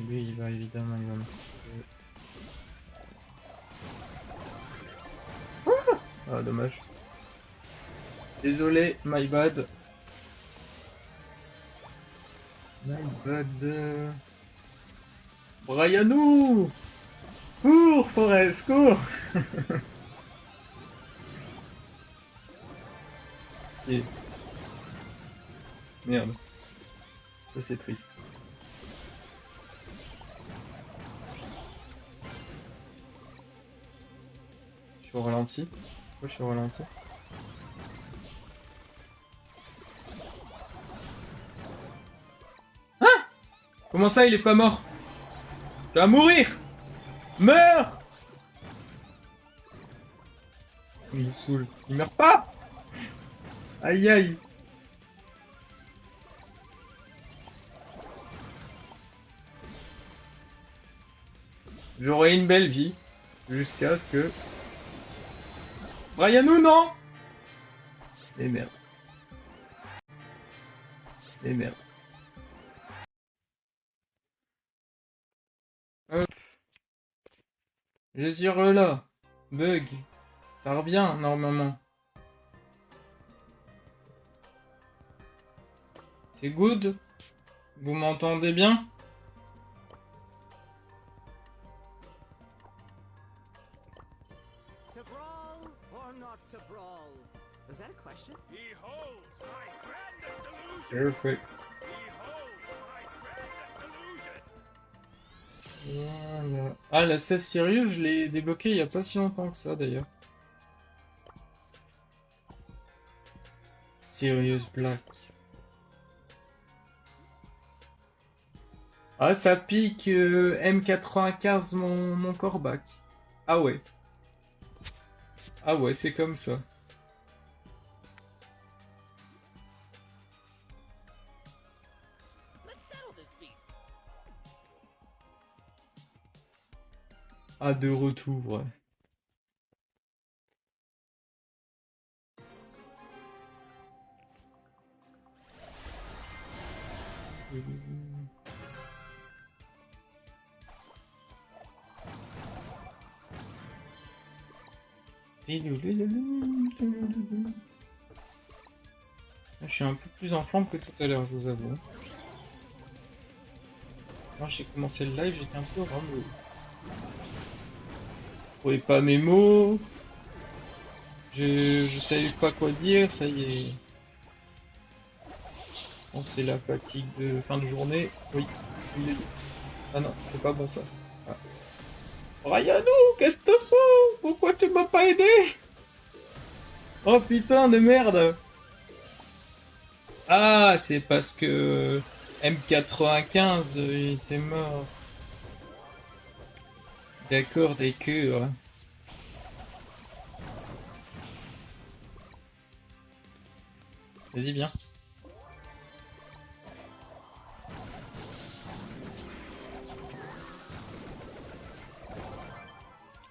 Lui, il va évidemment, il va me... Ah, dommage. Désolé, my bad. My bad. Brianou! Cours, Forest, cours! Et... Merde. Ça c'est triste. Je suis au ralenti. Pourquoi je suis au ralenti? Comment ça, il est pas mort? Tu vas mourir! Meurs! Il me saoule. Il meurt pas! Aïe aïe! J'aurai une belle vie. Jusqu'à ce que... Brianou, non! Et merde. Et merde. Hop. Je suis là. Bug. Ça revient, normalement. C'est good? Vous m'entendez bien? Perfect. Voilà. Ah, la 16 Sirius, je l'ai débloqué il y a pas si longtemps que ça, d'ailleurs. Sirius Black. Ah, ça pique M95 mon corbac. Ah ouais. Ah ouais, c'est comme ça. Ah, de retour, ouais. Je suis un peu plus en forme que tout à l'heure, je vous avoue. Quand j'ai commencé le live, j'étais un peu ramolli. Je trouvais pas mes mots. Je savais pas quoi dire, ça y est. Bon, c'est la fatigue de fin de journée. Oui. Oui, oui. Ah non, c'est pas bon ça. Ah. Ryanou, qu'est-ce que tu fous? Pourquoi tu m'as pas aidé? Oh putain de merde! Ah, c'est parce que M95 il était mort. D'accord, d'accord. Vas-y, viens.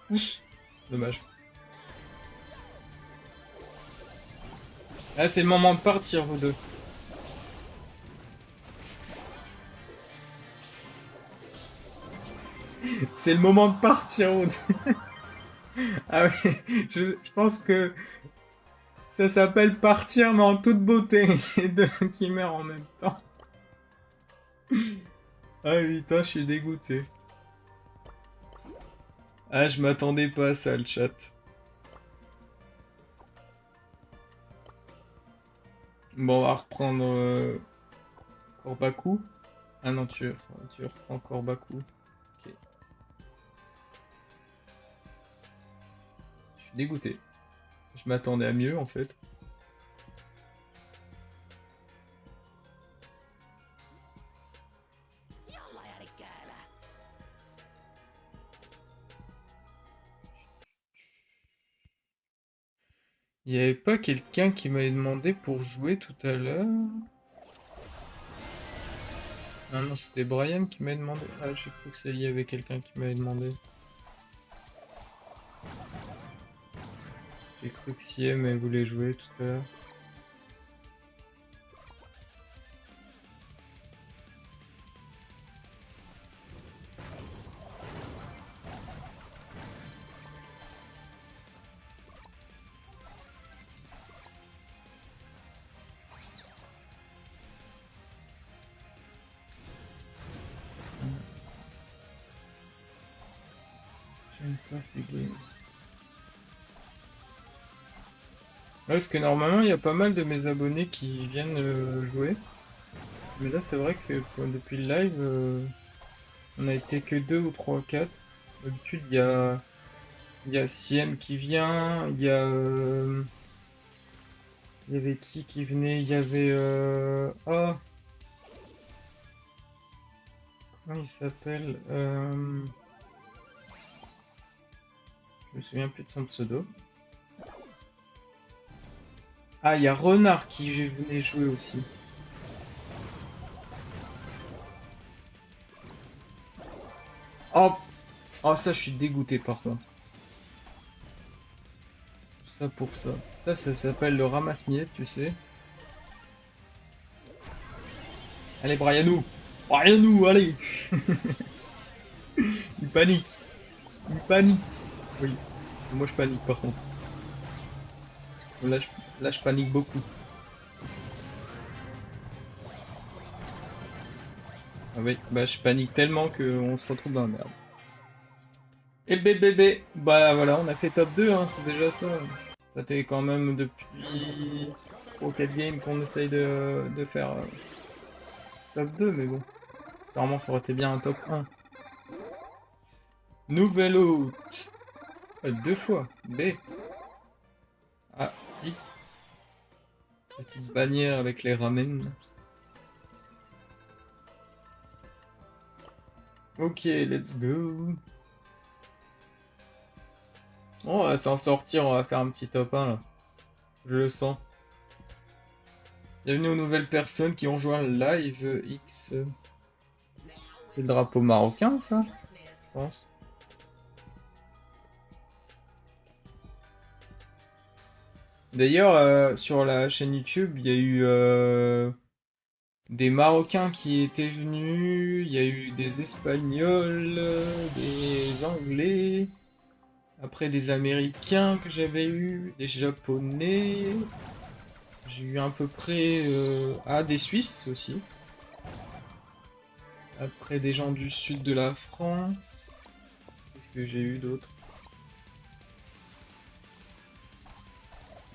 Ouf, dommage. Là, c'est le moment de partir, vous deux. C'est le moment de partir, vous deux. Ah oui, je pense que ça s'appelle partir, mais en toute beauté. Les deux qui meurent en même temps. Ah putain, je suis dégoûté. Ah, je m'attendais pas à ça, le chat. Bon, on va reprendre Corbaku. Ah non, tu reprends Corbaku. Ok. Je suis dégoûté. Je m'attendais à mieux, en fait. Il y avait pas quelqu'un qui m'avait demandé pour jouer tout à l'heure? Non, non, c'était Brian qui m'avait demandé. Ah, j'ai cru que il y avait quelqu'un qui m'avait demandé. J'ai cru que Siem elle voulait jouer tout à l'heure. J'aime pas ces games. Ouais, parce que normalement, il y a pas mal de mes abonnés qui viennent jouer. Mais là, c'est vrai que depuis le live, on a été que 2 ou 3 4. D'habitude, il y a Siem qui vient, il y avait qui venait? Il y avait... Oh, comment il s'appelle? Je me souviens plus de son pseudo. Ah, il y a Renard qui venait jouer aussi. Oh, oh, ça, je suis dégoûté par contre. Ça pour ça. Ça s'appelle le ramasse-miettes, tu sais. Allez, Brianou! Brianou, allez! Il panique. Il panique. Oui. Moi, je panique par contre. Là, je panique beaucoup. Ah oui, bah je panique tellement qu'on se retrouve dans la merde. Et bébé, bah voilà, on a fait top 2, hein, c'est déjà ça. Ça fait quand même depuis 3 4 games qu'on essaye de faire top 2, mais bon. Sûrement ça aurait été bien un top 1. Nouvelle hôte. 2 fois. B. Ah, I. Petite bannière avec les ramen. Ok, let's go. On va s'en sortir, on va faire un petit top 1 là. Je le sens. Bienvenue aux nouvelles personnes qui ont joint le live X. C'est le drapeau marocain ça, je pense. D'ailleurs, sur la chaîne YouTube, il y a eu des Marocains qui étaient venus, il y a eu des Espagnols, des Anglais, après des Américains que j'avais eu, des Japonais. J'ai eu à peu près des Suisses aussi. Après des gens du sud de la France. Qu'est-ce que j'ai eu d'autre?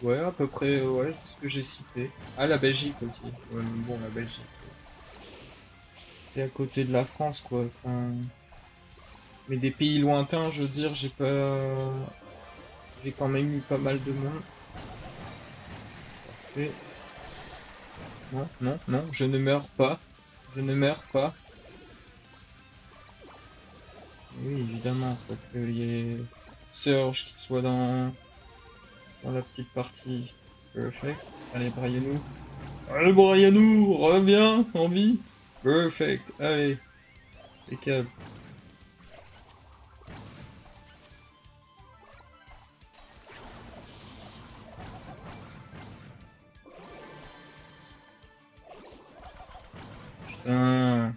Ouais, à peu près, ouais, c'est ce que j'ai cité. Ah, la Belgique aussi. Ouais, mais bon, la Belgique, c'est à côté de la France, quoi. Enfin, mais des pays lointains, je veux dire, j'ai quand même eu pas mal de monde. Et... Non, non, non, je ne meurs pas. Je ne meurs pas. Oui, évidemment, faut qu'il y ait Surge qui soit dans la petite partie. Perfect. Allez, Brianou. Allez, Brianou, reviens en vie. Perfect. Allez, impeccable. Putain.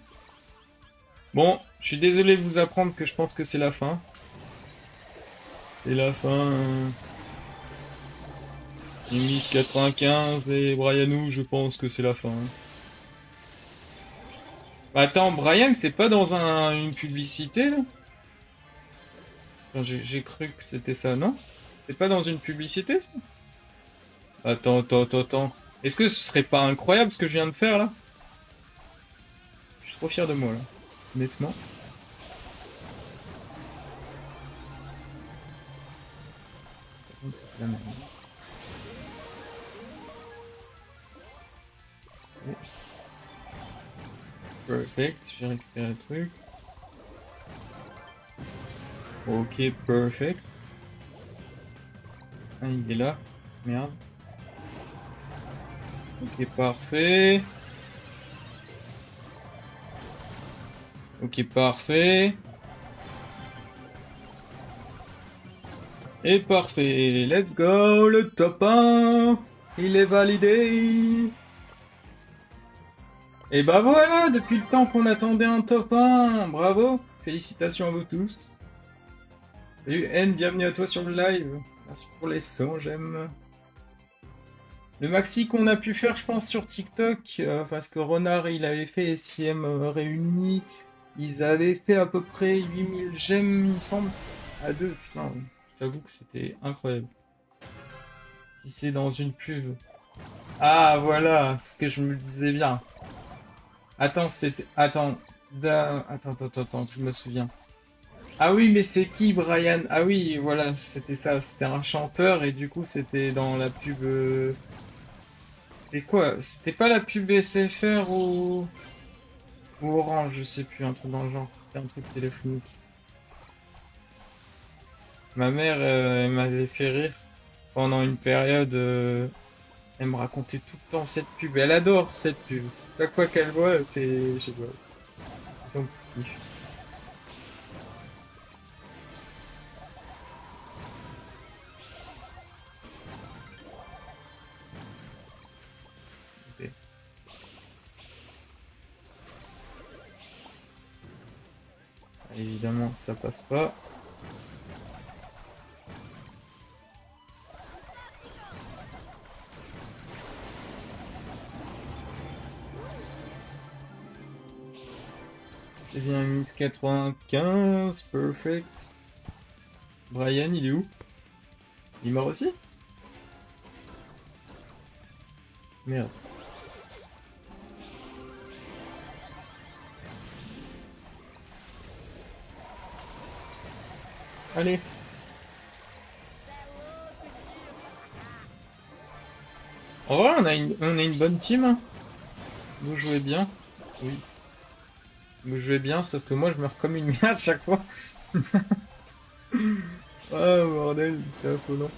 Bon, je suis désolé de vous apprendre que je pense que c'est la fin. C'est la fin. English 95 et Brianou, je pense que c'est la fin. Attends, Brian, c'est pas dans une publicité là? Enfin, j'ai cru que c'était ça, non? C'est pas dans une publicité ça? Attends, attends, attends, attends. Est-ce que ce serait pas incroyable ce que je viens de faire là? Je suis trop fier de moi là. Honnêtement. C'est la merde. Perfect, j'ai récupéré le truc. Ok, perfect. Ah, il est là. Merde. Ok, parfait. Ok, parfait. Et parfait. Let's go, le top 1. Il est validé. Et bah voilà, depuis le temps qu'on attendait un top 1. Bravo. Félicitations à vous tous. Salut N, bienvenue à toi sur le live. Merci pour les 100 j'aime. Le maxi qu'on a pu faire, je pense, sur TikTok, parce que Renard, il avait fait SIM réunis, ils avaient fait à peu près 8000 j'aime, il me semble, à deux. Putain, je t'avoue que c'était incroyable. Si c'est dans une pub. Ah, voilà, ce que je me disais bien. Attends, c'était... Attends, attends, je me souviens. Ah oui, mais c'est qui, Brian? Ah oui, voilà, c'était ça, c'était un chanteur, et du coup, c'était dans la pub... C'était quoi? C'était pas la pub SFR ou Orange, je sais plus, un truc dans le genre. C'était un truc téléphonique. Ma mère, elle m'avait fait rire pendant une période. Elle me racontait tout le temps cette pub. Elle adore cette pub. Chaque fois qu'elle voit, c'est, je sais pas, c'est son petit kiff. Ok. Évidemment, ça passe pas. J'ai bien Miss 95, perfect. Brian, il est où? Il meurt aussi? Merde. Allez. En vrai, on a une bonne team, hein. Vous jouez bien. Oui. Vous jouez bien, sauf que moi, je meurs comme une merde chaque fois. Ah, bordel, c'est affolant.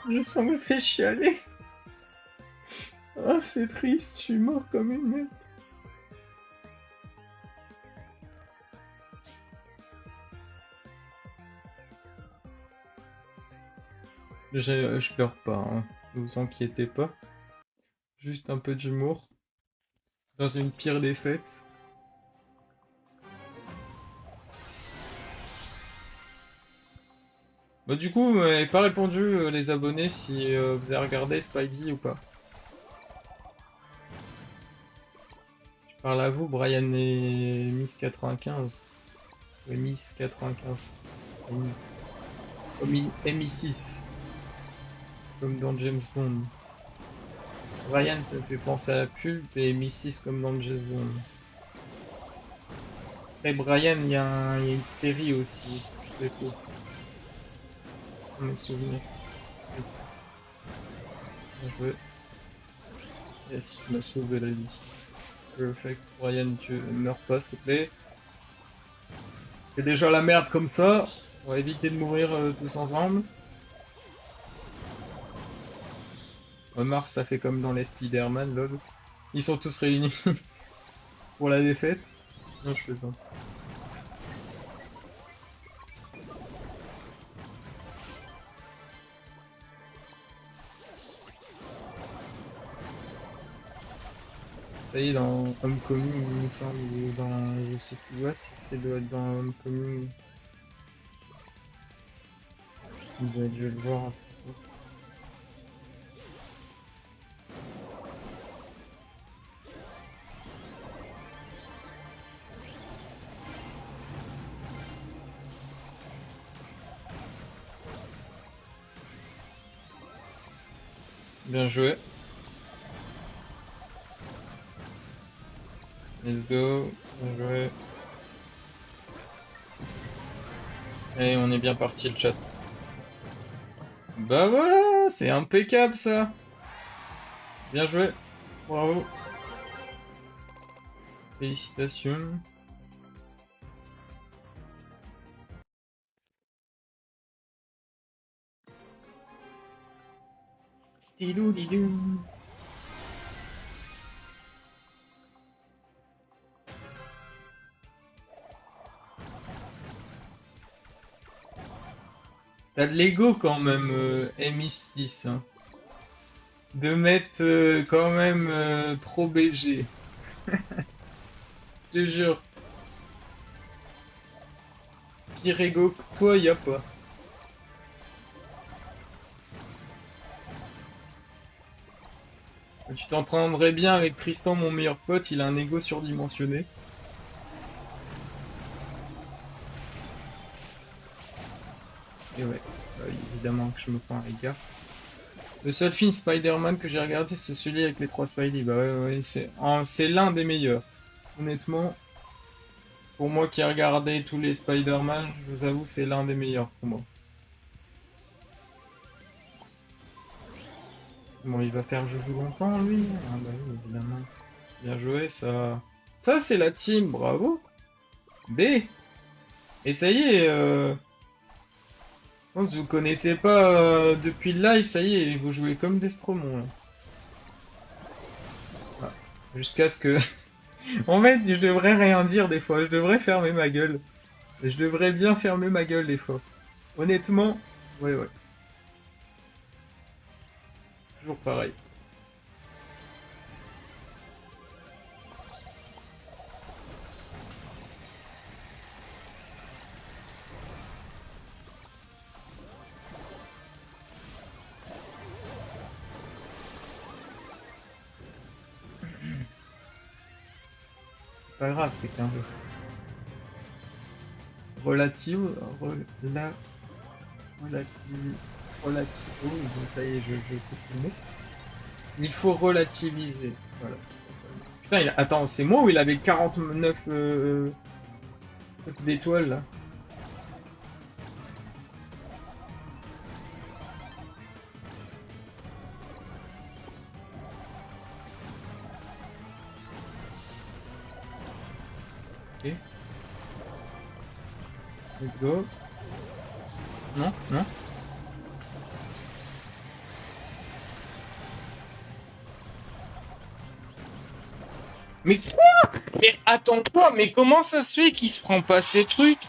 Je sens que je vais chialer. Ah, c'est triste, je suis mort comme une merde. Je pleure pas, hein. Ne vous inquiétez pas. Juste un peu d'humour. Dans une pire défaite. Bah du coup, vous m'avez pas répondu les abonnés si vous avez regardé Spidey ou pas. Je parle à vous, Brian et Miss 95. Oui, Miss 95. Et Miss. Comme MI6. Comme dans James Bond. Brian, ça fait penser à la pub, et MI6 comme dans James Bond. Et Brian, il y a une série aussi. Je sais pas. Mes souvenirs. Bien joué. Yes, tu m'as sauvé la vie. Perfect. Brian, tu meurs pas, s'il te plaît. C'est déjà la merde comme ça. On va éviter de mourir tous ensemble. Mars, ça fait comme dans les Spider-Man, lol. Ils sont tous réunis pour la défaite. Non, je fais ça. Ça y est, dans Homecoming, il me semble, ou dans je sais plus what, ça doit être dans Homecoming. Je vais le voir. Bien joué. Let's go. Bien joué. Allez, on est bien parti le chat. Bah voilà, c'est impeccable ça. Bien joué. Bravo. Félicitations. Dilou dilou. T'as de l'ego quand même, MI6. Hein. De mettre quand même trop BG. Je te jure. Pire ego que toi, y a pas. Tu t'entendrais bien avec Tristan, mon meilleur pote, il a un ego surdimensionné. Et ouais, bah, évidemment que je me prends à l'égard. Le seul film Spider-Man que j'ai regardé, c'est celui avec les 3 Spidey. Bah ouais, c'est l'un des meilleurs. Honnêtement, pour moi qui ai regardé tous les Spider-Man, je vous avoue, c'est l'un des meilleurs pour moi. Bon, il va faire joujou longtemps, lui. Ah bah oui, évidemment. Bien joué, ça. Ça, c'est la team, bravo. B. Et ça y est, si vous connaissez pas depuis le live, ça y est, vous jouez comme des Stromons, là. Ah. Jusqu'à ce que... En fait, je devrais rien dire des fois, je devrais fermer ma gueule. Je devrais bien fermer ma gueule des fois. Honnêtement, ouais. Toujours pareil. C'est pas grave, c'est qu'un jeu. Relative, relative. Oh, bon, ça y est, je coupe le mot. Il faut relativiser. Voilà. Putain, attends, c'est moi ou il avait 49 d'étoiles là? Ok. Let's go. Non. Mais quoi? Mais attends quoi? Mais comment ça se fait qu'il se prend pas ces trucs?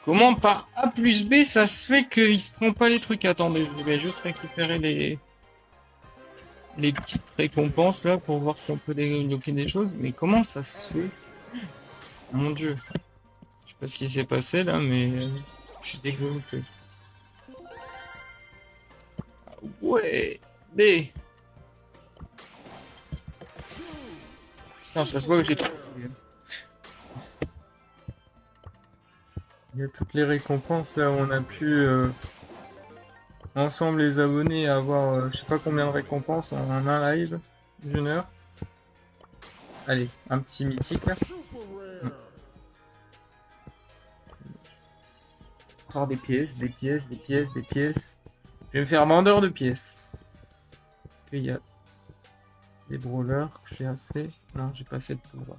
Comment par A plus B ça se fait qu'il se prend pas les trucs? Attendez, je vais juste récupérer les petites récompenses là pour voir si on peut débloquer des choses. Mais comment ça se fait? Mon dieu. Je sais pas ce qui s'est passé là, mais je suis dégoûté. Ouais, des. Putain, ça se voit que j'ai pas joué. Il y a toutes les récompenses là où on a pu ensemble les abonnés avoir je sais pas combien de récompenses en un live d'une heure. Allez, un petit mythique là. Encore des pièces, des pièces, des pièces, des pièces. Je vais me faire vendeur de pièces. Est-ce qu'il y a des brawlers que j'ai assez? Non, j'ai pas assez de pouvoir.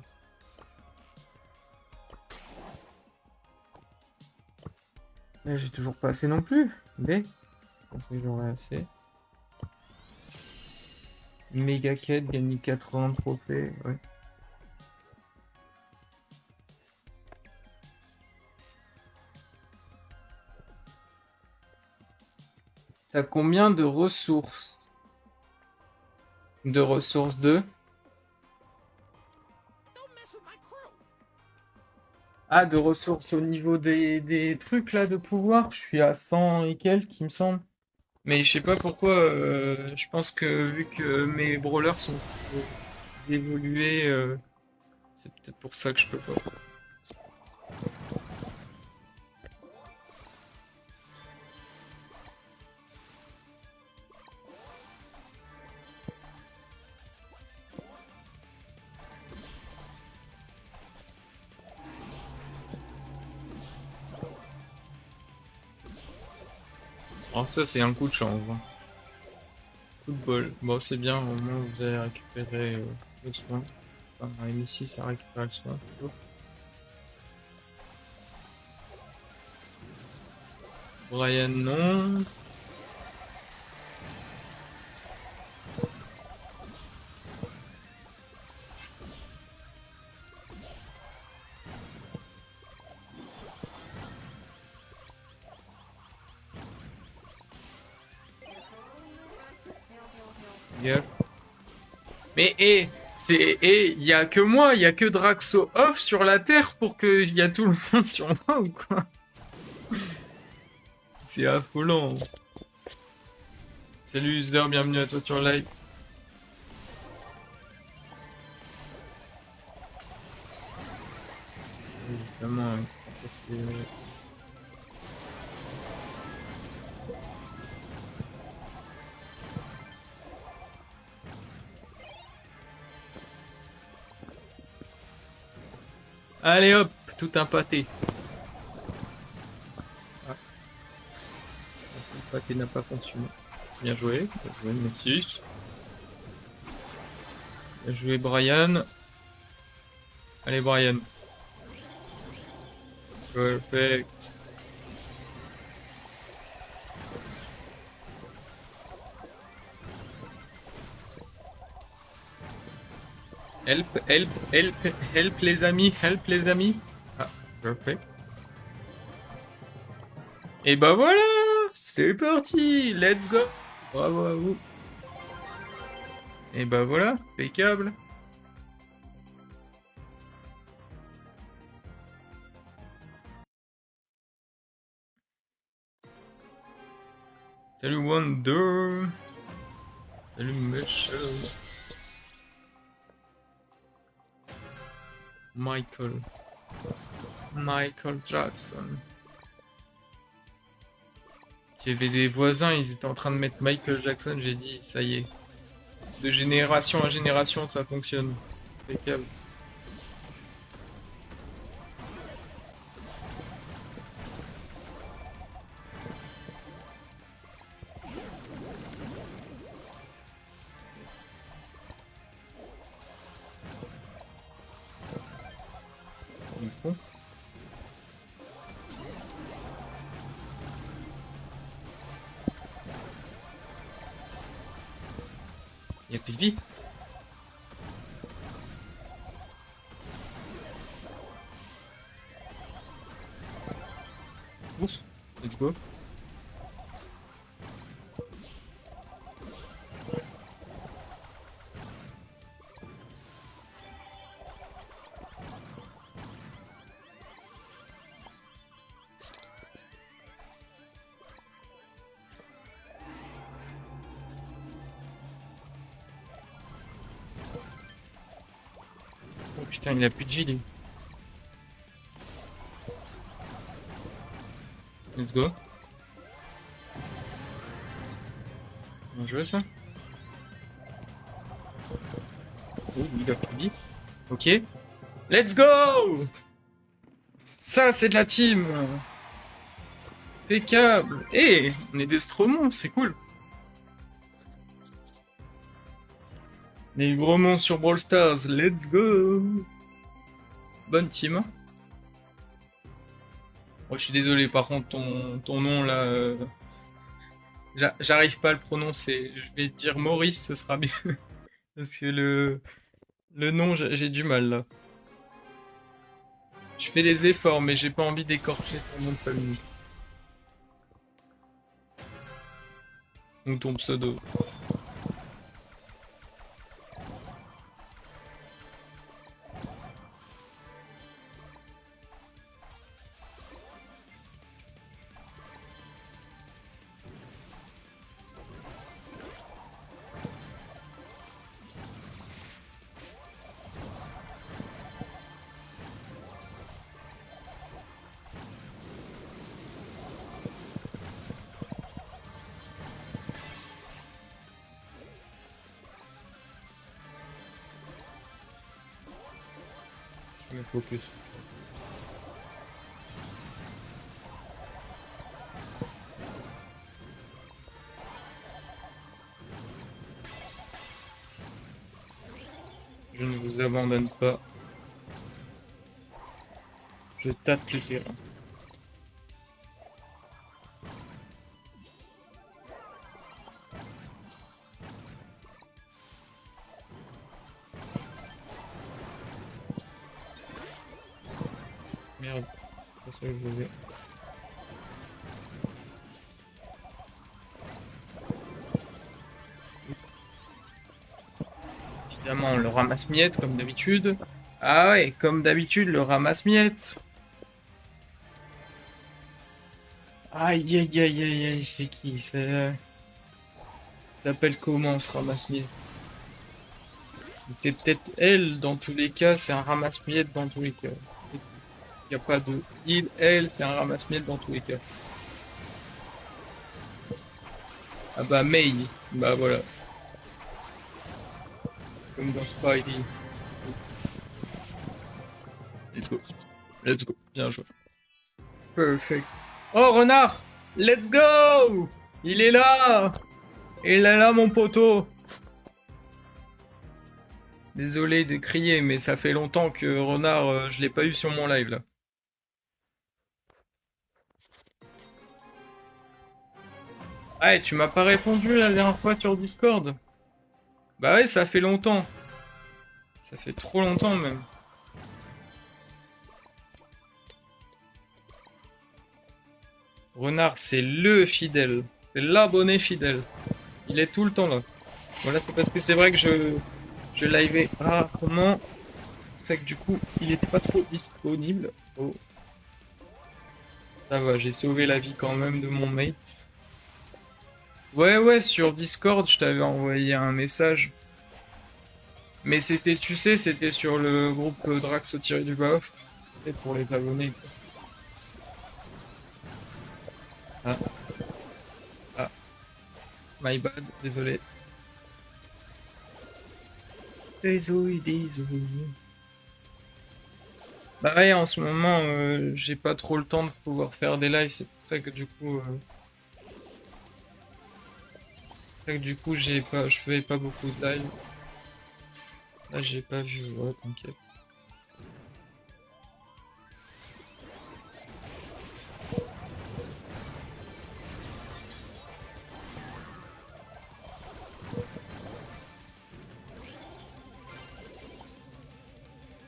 Mais j'ai toujours pas assez non plus. Mais je pense que j'aurai assez. Méga quête, gagner 80 trophées. Ouais. T'as combien de ressources? De ressources 2. Ah, de ressources au niveau des trucs là de pouvoir. Je suis à 100 et quelques, il me semble. Mais je sais pas pourquoi. Je pense que vu que mes brawlers sont évolués, c'est peut-être pour ça que je peux pas. Alors ça, c'est un coup de chance. Hein. Coup de bol. Bon, c'est bien, au moins vous allez récupérer le soin. Enfin, ici, ça récupère le soin. Plutôt. Brian, non. Yep. Mais il y a que moi, il y a que Draxo off sur la Terre pour qu'il y a tout le monde sur moi ou quoi? C'est affolant. Salut user, bienvenue à toi sur live. Évidemment, allez hop, tout un pâté. Ah. Le pâté n'a pas fonctionné. Bien joué, merci. Bien joué Brian. Allez Brian. Perfect. Help, help, help, help les amis, help les amis. Ah, perfect. Et bah voilà, c'est parti, let's go. Bravo à vous. Et bah voilà, impeccable. Salut Wonder. Salut Michel. Michael. Michael Jackson. J'avais des voisins, ils étaient en train de mettre Michael Jackson, j'ai dit, ça y est. De génération en génération, ça fonctionne. Impeccable. Ils font. Il y a plus de vie. Ouf, let's go. Oh putain, il a plus de vie, lui. Let's go. Bien joué, ça. Oh, il a plus de vie. Ok. Let's go! Ça, c'est de la team! Impeccable! Eh, on est des Stromons, c'est cool! Les gros monts sur Brawl Stars, let's go! Bonne team. Oh, je suis désolé, par contre, ton nom là, j'arrive pas à le prononcer. Je vais dire Maurice, ce sera mieux. Parce que le nom, j'ai du mal là. Je fais des efforts, mais j'ai pas envie d'écorcher ton nom de famille. Ou ton pseudo. Je me focus. Je ne vous abandonne pas. Je tâte le terrain. Merde, c'est ça que je faisais. Évidemment, le ramasse-miettes, comme d'habitude. Ah ouais, comme d'habitude, le ramasse-miettes. Aïe, aïe, aïe, aïe, aïe, c'est qui? Ça s'appelle comment, ce ramasse-miettes? C'est peut-être elle, dans tous les cas, c'est un ramasse-miettes dans tous les cas. Il n'y a pas de il, elle, c'est un ramasse-miettes dans tous les cas. Ah bah, May. Bah voilà. Comme dans Spidey. Let's go. Let's go. Bien joué. Perfect. Oh, renard! Let's go! Il est là! Il est là, mon poteau! Désolé de crier, mais ça fait longtemps que renard, je l'ai pas eu sur mon live là. Ah, et tu m'as pas répondu la dernière fois sur Discord? Bah ouais, ça fait longtemps. Ça fait trop longtemps même. Renard, c'est le fidèle. C'est l'abonné fidèle. Il est tout le temps là. Voilà, c'est parce que c'est vrai que je liveais rarement. C'est que du coup, il était pas trop disponible. Oh. Ça va, j'ai sauvé la vie quand même de mon mate. Ouais, ouais, sur Discord, je t'avais envoyé un message. Mais c'était, tu sais, c'était sur le groupe Drax au tiré du bas off. C'était pour les abonnés. Quoi. Ah. Ah. My bad, désolé. Désolé, désolé. Bah ouais, en ce moment, j'ai pas trop le temps de pouvoir faire des lives, c'est pour ça que du coup... je fais pas beaucoup de live. Là, j'ai pas vu, ouais, t'inquiète.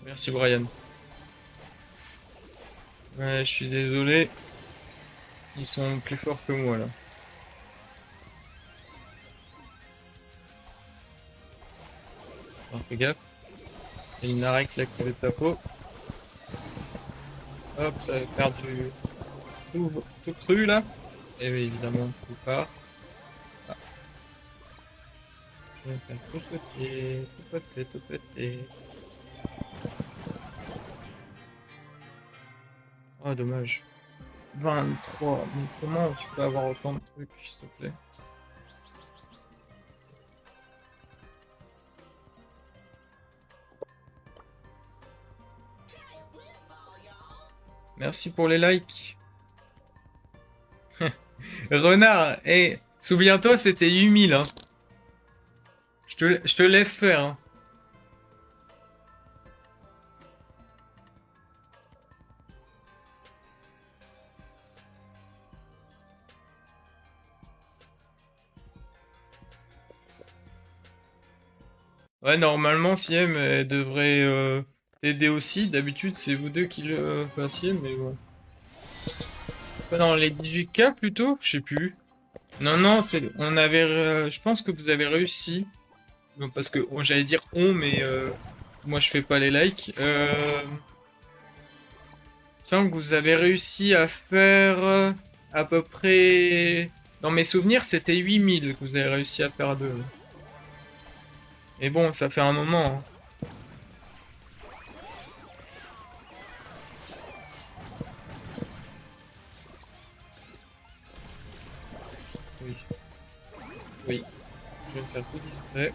Merci Brian. Ouais, je suis désolé. Ils sont plus forts que moi là. Alors fais gaffe. Il y a une arête là qui va ta peau. Hop, ça va faire du tout cru là. Et oui, évidemment, tout part. Ah, je vais faire tout petit, tout petit, tout petit. Oh, dommage. 23. Mais comment tu peux avoir autant de trucs, s'il te plaît? Merci pour les likes. Renard, hey, souviens-toi, c'était 8000, hein. Je te laisse faire, hein. Ouais, normalement, Siem elle devrait t'aider aussi. D'habitude, c'est vous deux qui le fassiez, mais ouais. Pas dans les 18K plutôt? Je sais plus. Non, non, on avait, je pense que vous avez réussi. Non, parce que j'allais dire on, mais moi je fais pas les likes. Il me semble que vous avez réussi à faire à peu près. Dans mes souvenirs, c'était 8000 que vous avez réussi à faire à deux. Mais bon, ça fait un moment, hein. Oui, oui. Je vais me faire tout discret.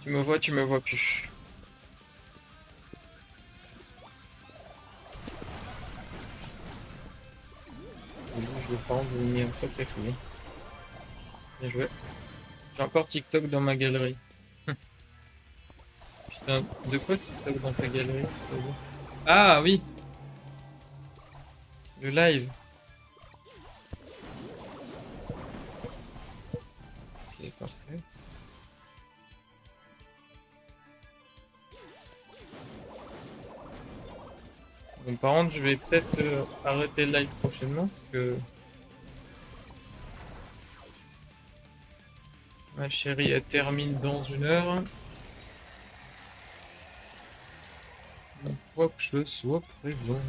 Tu me vois plus. Et là, je vais prendre un sacré fou. Bien joué. J'ai encore TikTok dans ma galerie. Putain, de quoi TikTok dans ta galerie? Ah oui, le live. Ok, parfait. Donc, par contre, je vais peut-être arrêter le live prochainement parce que ma chérie elle termine dans 1 heure. Donc, faut que je sois présent.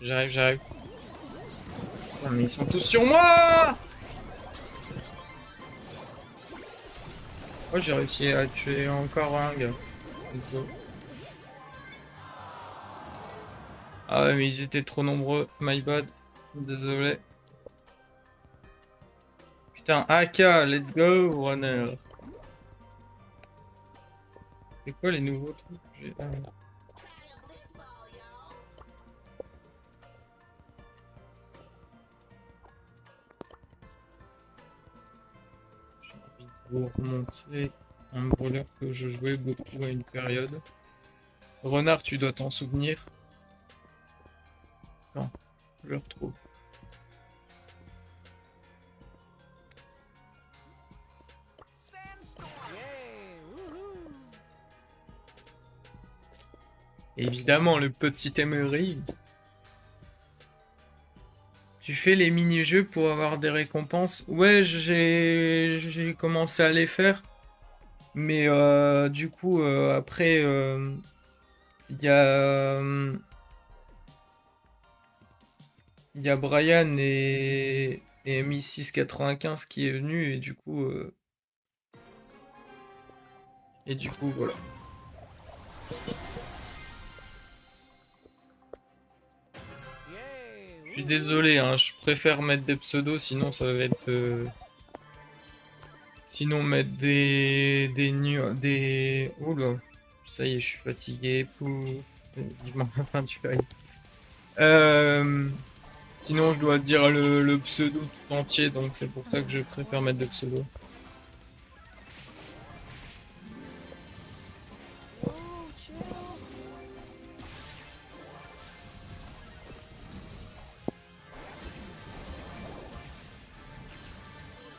J'arrive, j'arrive. Putain, mais ils sont tous sur moi! Oh, j'ai réussi à tuer encore un gars. Let's go. Ah ouais, mais ils étaient trop nombreux. My bad. Désolé. Putain, AK, let's go, runner. C'est quoi les nouveaux trucs que j'ai? Ah, j'ai envie de vous remontrer un brawler que je jouais beaucoup à une période. Renard, tu dois t'en souvenir. Non, je le retrouve. Évidemment, le petit Emery. Tu fais les mini-jeux pour avoir des récompenses? Ouais, j'ai commencé à les faire. Mais du coup, après, il y a Brian et Mi695 qui est venu et du coup voilà. Je suis désolé, hein, je préfère mettre des pseudos, sinon ça va être sinon mettre des oula, ça y est, je suis fatigué pour vivement la fin du live. Sinon, je dois dire le pseudo tout entier, donc c'est pour ça que je préfère mettre le pseudo.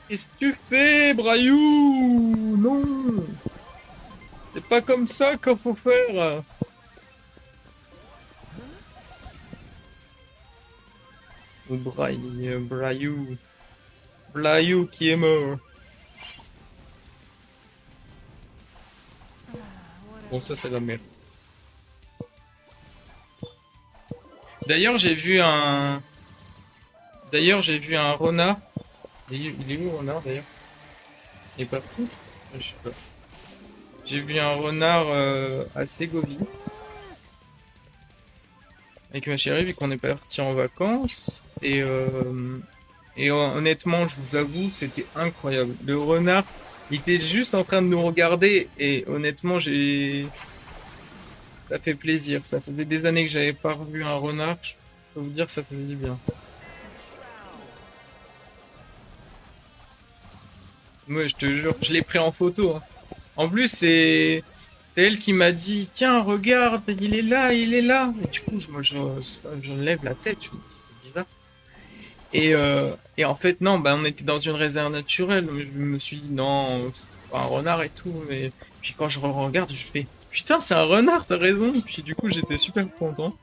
Qu'est-ce que tu fais, Brayou? Non! C'est pas comme ça qu'il faut faire! Brayou. Brayou qui est mort. Bon, ça, c'est la merde. D'ailleurs, j'ai vu un... j'ai vu un renard. Il est où, le renard, d'ailleurs? Il est partout? Je sais pas. J'ai vu un renard à Ségovie. Avec ma chérie, vu qu'on est parti en vacances. Et honnêtement, je vous avoue, c'était incroyable. Le renard, il était juste en train de nous regarder. Et honnêtement, ça fait plaisir. Ça faisait des années que j'avais pas revu un renard. Je peux vous dire, ça faisait du bien. Moi, je te jure, je l'ai pris en photo, hein. En plus, c'est elle qui m'a dit, tiens, regarde, il est là, il est là. Et du coup, je lève la tête, je me dis, c'est bizarre. Et en fait, non, bah, on était dans une réserve naturelle. Je me suis dit, non, c'est pas un renard et tout. Mais puis quand je regarde, je fais, putain, c'est un renard, t'as raison. Puis du coup, j'étais super content.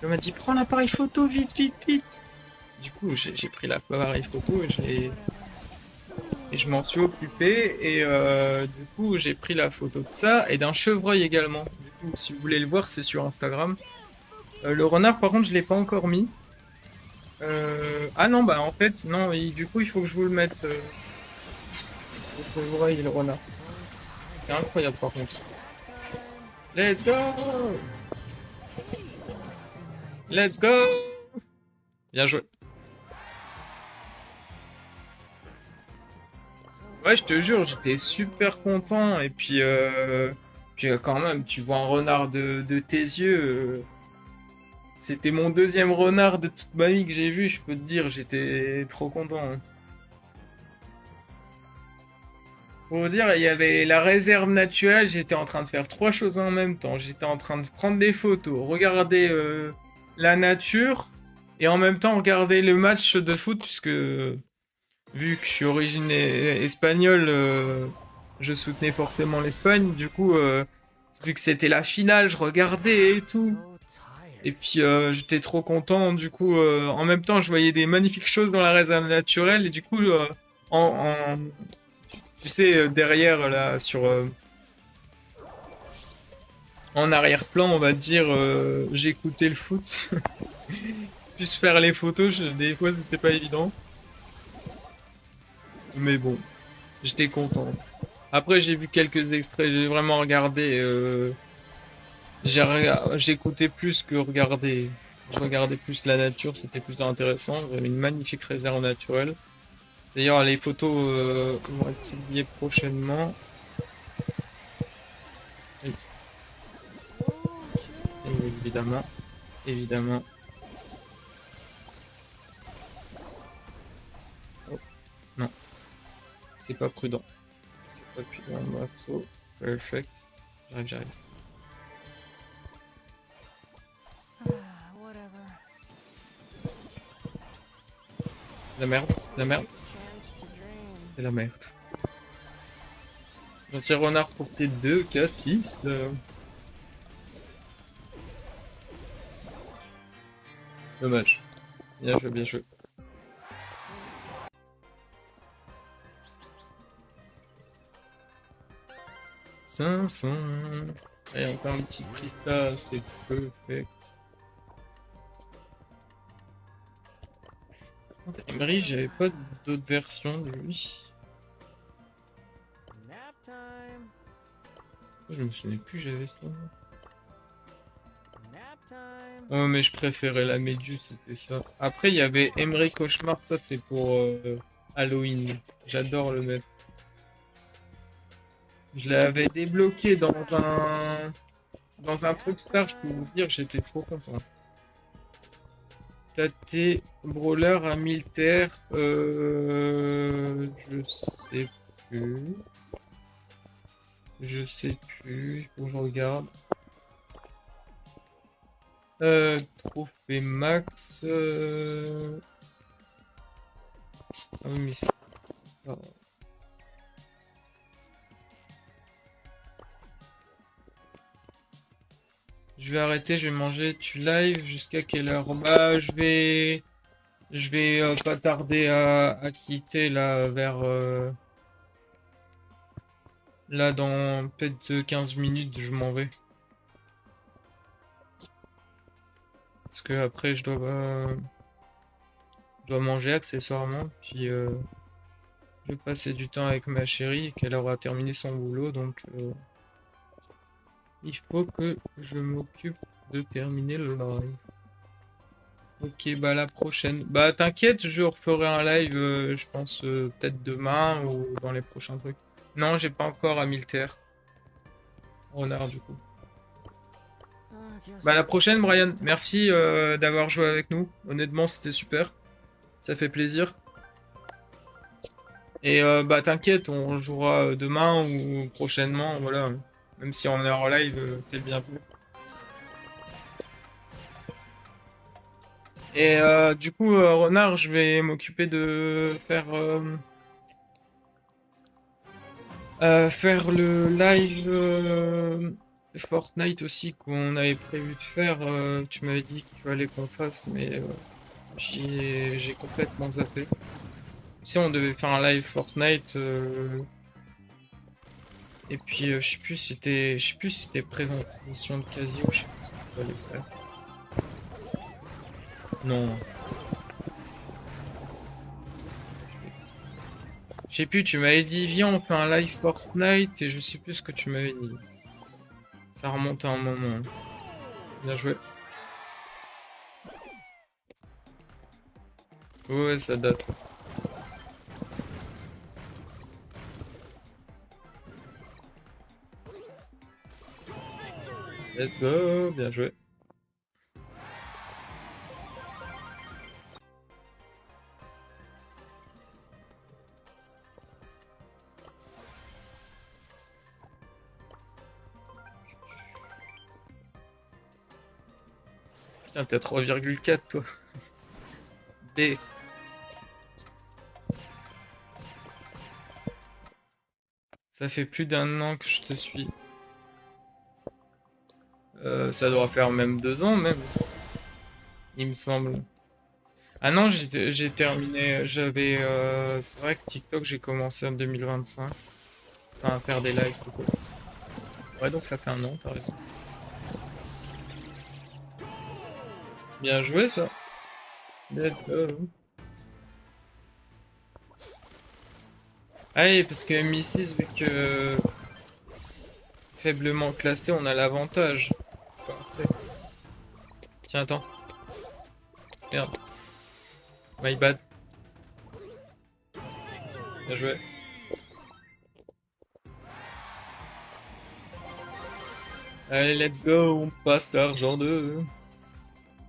Elle m'a dit, prends l'appareil photo, vite, vite, vite. Du coup, j'ai pris l'appareil photo et je m'en suis occupé. Et du coup, j'ai pris la photo de ça et d'un chevreuil également. Du coup, si vous voulez le voir, c'est sur Instagram. Le renard, par contre, je l'ai pas encore mis. Ah non, bah en fait, non, du coup, il faut que je vous le mette. Le chevreuil et le renard. C'est incroyable, par contre. Let's go! Let's go! Bien joué. Ouais, je te jure, j'étais super content. Et puis quand même, tu vois un renard de tes yeux. C'était mon deuxième renard de toute ma vie que j'ai vu, je peux te dire, j'étais trop content, hein. Pour vous dire, il y avait la réserve naturelle, j'étais en train de faire trois choses en même temps. J'étais en train de prendre des photos, regarder la nature, et en même temps regarder le match de foot, puisque vu que je suis origine espagnole, je soutenais forcément l'Espagne. Du coup, vu que c'était la finale, je regardais et tout. Et puis j'étais trop content. Du coup, en même temps, je voyais des magnifiques choses dans la réserve naturelle. Et du coup, tu sais, derrière là, en arrière-plan, on va dire, j'écoutais le foot. Plus faire les photos, des fois, c'était pas évident. Mais bon, j'étais content. Après, j'ai vu quelques extraits, j'ai vraiment regardé. J'écoutais plus que regarder. Je regardais plus la nature, c'était plus intéressant. J'avais une magnifique réserve naturelle. D'ailleurs, les photos vont être publiées prochainement. Et, et évidemment, évidemment. Oh, non, c'est pas prudent. C'est pas prudent, morceau. Perfect. J'arrive. La merde, la merde. C'est la merde. L'ancien renard porté 2, K6. Dommage. Bien joué, bien joué. 500. Allez, encore un petit cristal, c'est perfect. Emery, j'avais pas d'autres versions de lui. Je me souviens plus, j'avais ça. Oh, mais je préférais la Méduse, c'était ça. Après, il y avait Emery Cauchemar, ça c'est pour Halloween. J'adore le mettre. Je l'avais débloqué dans un truc star, je peux vous dire, j'étais trop content. T'as brawler à 1000 terres. Je sais plus. Je sais plus. Il faut que je regarde. Trophée max. Ah oui, mais c'est pas- Je vais arrêter, je vais manger. Tu live jusqu'à quelle heure? Bah, je vais pas tarder à quitter là vers là dans peut-être 15 minutes, je m'en vais. Parce que après je dois manger accessoirement, puis je vais passer du temps avec ma chérie, qu'elle aura terminé son boulot, donc il faut que je m'occupe de terminer le live. Ok, bah la prochaine. Bah t'inquiète, je referai un live, je pense peut-être demain ou dans les prochains trucs. Non, j'ai pas encore à 1000 terres. Renard du coup. Bah la prochaine, Brian. Merci d'avoir joué avec nous. Honnêtement, c'était super. Ça fait plaisir. Et bah t'inquiète, on jouera demain ou prochainement, voilà. Même si on est en live, t'es le bienvenu. Et du coup, Renard, je vais m'occuper de faire le live Fortnite aussi qu'on avait prévu de faire. Tu m'avais dit qu'il fallait qu'on fasse, mais j'ai complètement zappé. Tu sais, on devait faire un live Fortnite et puis je sais plus si c'était présentation de Casio, je sais plus ce qu'il fallait faire. Non, je sais plus. Tu m'avais dit viens on fait un live Fortnite et je sais plus ce que tu m'avais dit. Ça remonte à un moment. Bien joué. Ouais, ça date. Let's go, bien joué. Putain, t'as 3,4 toi. D. Ça fait plus d'1 an que je te suis. Ça doit faire même 2 ans même, il me semble. Ah non, j'ai terminé. C'est vrai que TikTok j'ai commencé en 2025. Enfin, à faire des lives. Quoi. Ouais, donc ça fait 1 an, t'as raison. Bien joué ça. Let's go. Allez, parce que MI6, vu que faiblement classé, on a l'avantage. Parfait. Tiens, attends. Merde. My bad. Bien joué. Allez, let's go, on passe l'argent 2.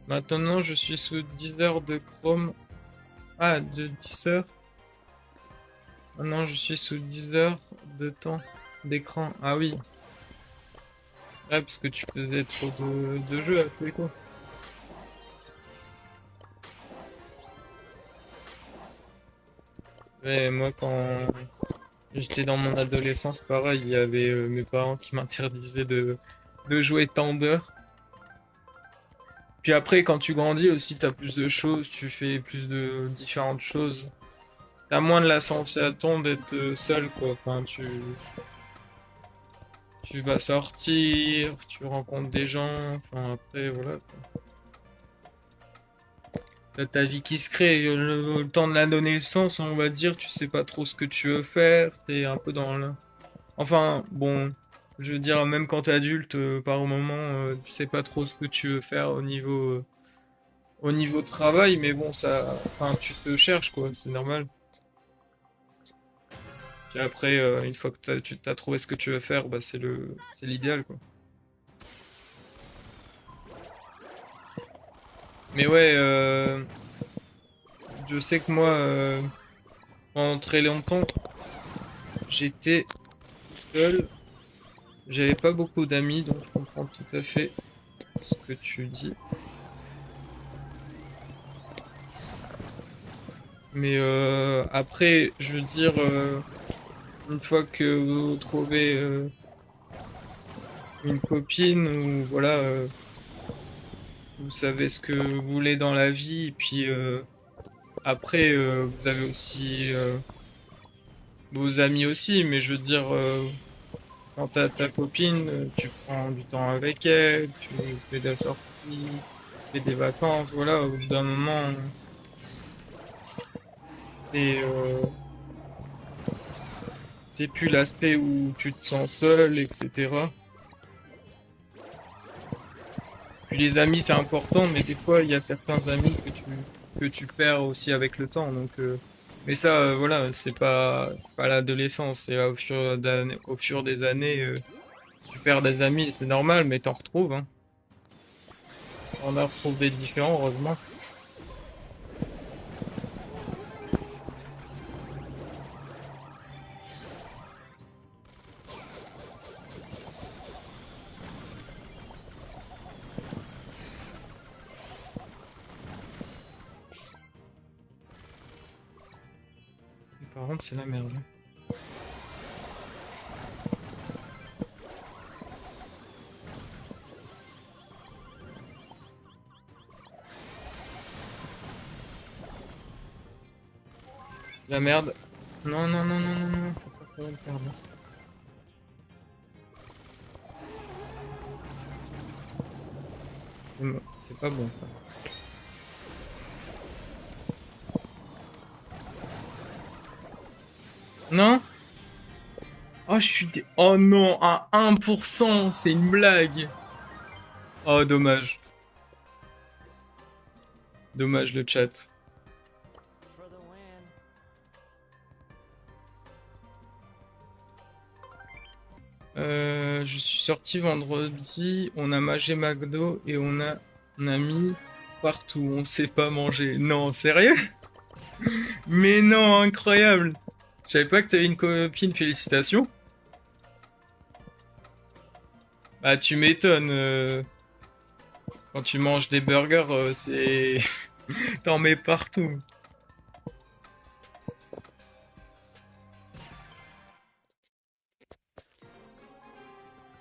Maintenant, je suis sous 10 heures de Chrome. Ah, de 10 heures. Maintenant, je suis sous 10 heures de temps d'écran. Ah oui. Ouais, parce que tu faisais trop de jeux à tous les coups. Mais moi, quand j'étais dans mon adolescence, pareil, il y avait mes parents qui m'interdisaient de jouer tant d'heures. Puis après, quand tu grandis aussi, t'as plus de choses, tu fais plus de différentes choses. T'as moins de la sensation d'être seul, quoi. Enfin, tu vas sortir, tu rencontres des gens, enfin après, voilà, quoi. T'as ta vie qui se crée, le temps de l'adolescence, on va dire, tu sais pas trop ce que tu veux faire, t'es un peu dans le... Enfin, bon, je veux dire, même quand t'es adulte, par moment, tu sais pas trop ce que tu veux faire au niveau travail, mais bon, ça, enfin, tu te cherches, quoi, c'est normal. Puis après, une fois que tu t'as trouvé ce que tu veux faire, bah c'est l'idéal, quoi. Mais ouais, je sais que moi, pendant très longtemps, j'étais seul. J'avais pas beaucoup d'amis, donc je comprends tout à fait ce que tu dis. Mais après, je veux dire, une fois que vous trouvez une copine ou voilà, vous savez ce que vous voulez dans la vie, et puis après, vous avez aussi vos amis aussi, mais je veux dire, quand t'as ta copine, tu prends du temps avec elle, tu fais des sorties, tu fais des vacances, voilà, au bout d'un moment, c'est c'est plus l'aspect où tu te sens seul, etc. Puis les amis, c'est important, mais des fois, il y a certains amis que tu perds aussi avec le temps. Donc, mais ça, voilà, c'est pas l'adolescence, c'est au fur des années, tu perds des amis, c'est normal, mais t'en retrouves, hein. On en retrouve des différents, heureusement. Mais par contre, c'est la merde, hein. C'est la merde. Non, non, non, non, non, non, faut pas qu'on le perde. C'est pas bon, ça. Non? Oh, oh non, à 1%, c'est une blague. Oh, dommage. Dommage le chat. Je suis sorti vendredi, on a mangé McDo et on a mis partout, on sait pas manger. Non, sérieux? Mais non, incroyable! Je savais pas que t'avais une copine, félicitations. Bah tu m'étonnes, quand tu manges des burgers, c'est... T'en mets partout.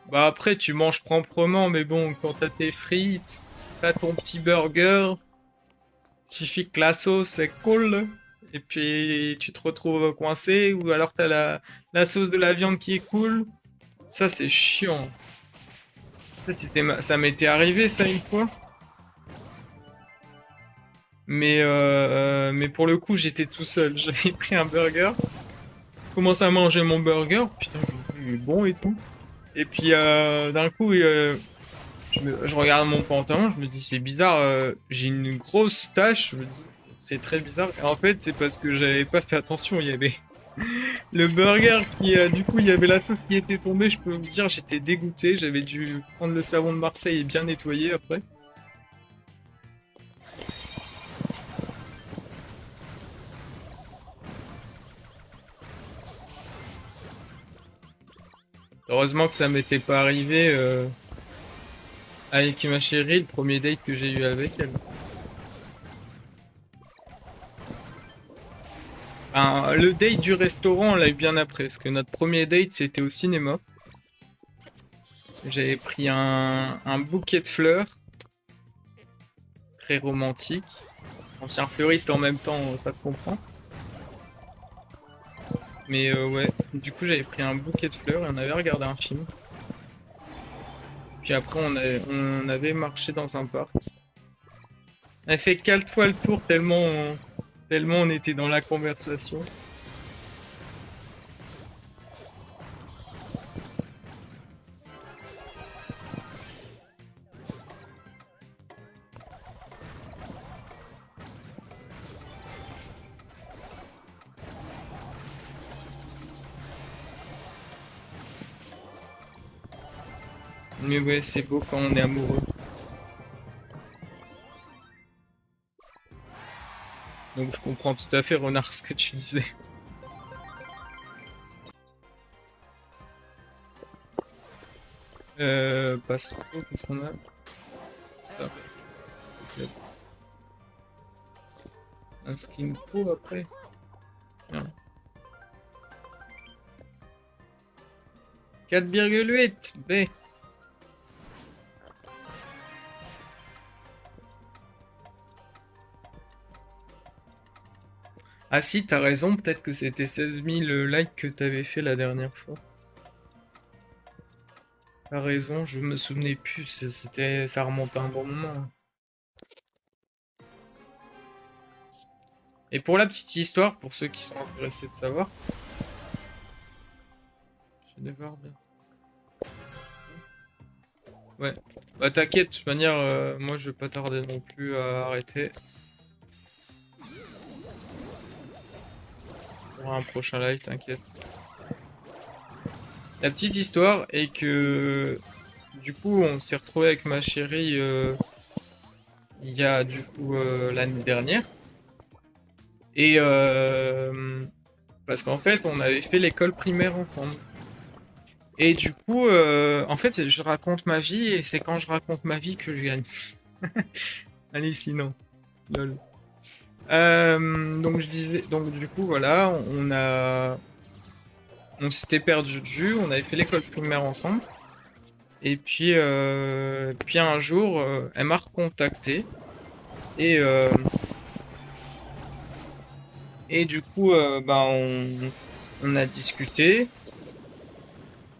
Bah après tu manges proprement, mais bon, quand t'as tes frites, t'as ton petit burger, suffit que la sauce est cool, et puis tu te retrouves coincé, ou alors t'as la sauce de la viande qui est cool. Ça, c'est chiant. Ça m'était arrivé, ça, une fois. Mais pour le coup, j'étais tout seul. J'avais pris un burger, commencé à manger mon burger, putain, il est bon et tout. Et puis, d'un coup, je regarde mon pantalon, je me dis, c'est bizarre, j'ai une grosse tache, je me dis, c'est très bizarre. Et en fait, c'est parce que j'avais pas fait attention, il y avait le burger qui, du coup, il y avait la sauce qui était tombée, je peux vous dire, j'étais dégoûté, j'avais dû prendre le savon de Marseille et bien nettoyer après. Heureusement que ça m'était pas arrivé avec ma chérie, le premier date que j'ai eu avec elle. Enfin, le date du restaurant, on l'a eu bien après, parce que notre premier date, c'était au cinéma. J'avais pris un bouquet de fleurs, très romantique. Ancien fleuriste en même temps, ça se comprend. Mais ouais, du coup j'avais pris un bouquet de fleurs et on avait regardé un film. Puis après on avait marché dans un parc. On avait fait 4 fois le tour tellement on était dans la conversation. Mais ouais, c'est beau quand on est amoureux. Donc je comprends tout à fait, Renard, ce que tu disais. Passe trop, qu'est-ce qu'on a? Ça, un skin pro après. Bien. 4,8 B. Ah si, t'as raison, peut-être que c'était 16 000 likes que t'avais fait la dernière fois. T'as raison, je me souvenais plus, ça remonte à un bon moment. Et pour la petite histoire, pour ceux qui sont intéressés de savoir, je vais voir bien. Ouais, bah t'inquiète, de toute manière, moi je vais pas tarder non plus à arrêter. Pour un prochain live, t'inquiète. La petite histoire est que du coup on s'est retrouvé avec ma chérie il y a du coup l'année dernière. Et parce qu'en fait on avait fait l'école primaire ensemble. Et du coup, en fait, je raconte ma vie et c'est quand je raconte ma vie que je gagne. Hallucinant. Lol. Donc je disais, donc du coup voilà, on s'était perdu de vue, on avait fait l'école primaire ensemble. Et puis un jour, elle m'a recontacté et du coup, bah on a discuté.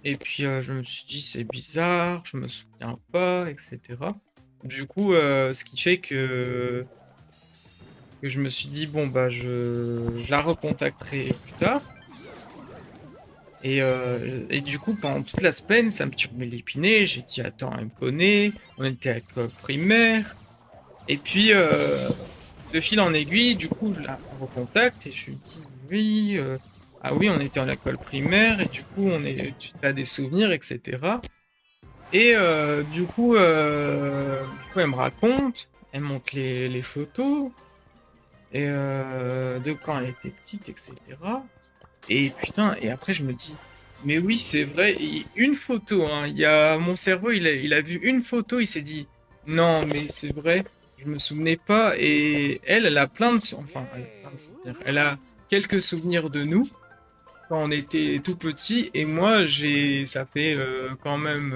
Et puis je me suis dit c'est bizarre, je me souviens pas, etc. Du coup, ce qui fait que je me suis dit bon bah je la recontacterai plus tard. Et du coup, pendant toute la semaine, ça me turbait l'épinay. J'ai dit, attends, elle me connaît. On était à l'école primaire. Et puis, de fil en aiguille, du coup, je la recontacte et je lui dis, oui, ah oui, on était en école primaire. Et du coup, tu as des souvenirs, etc. Et du coup, elle me raconte, elle montre les photos et de quand elle était petite, etc. Et putain, et après je me dis, mais oui, c'est vrai, une photo, hein, mon cerveau, il a vu une photo, il s'est dit, non, mais c'est vrai, je me souvenais pas, et elle a plein de, enfin, elle a plein de souvenirs. Elle a quelques souvenirs de nous, quand on était tout petit, et moi, ça fait quand même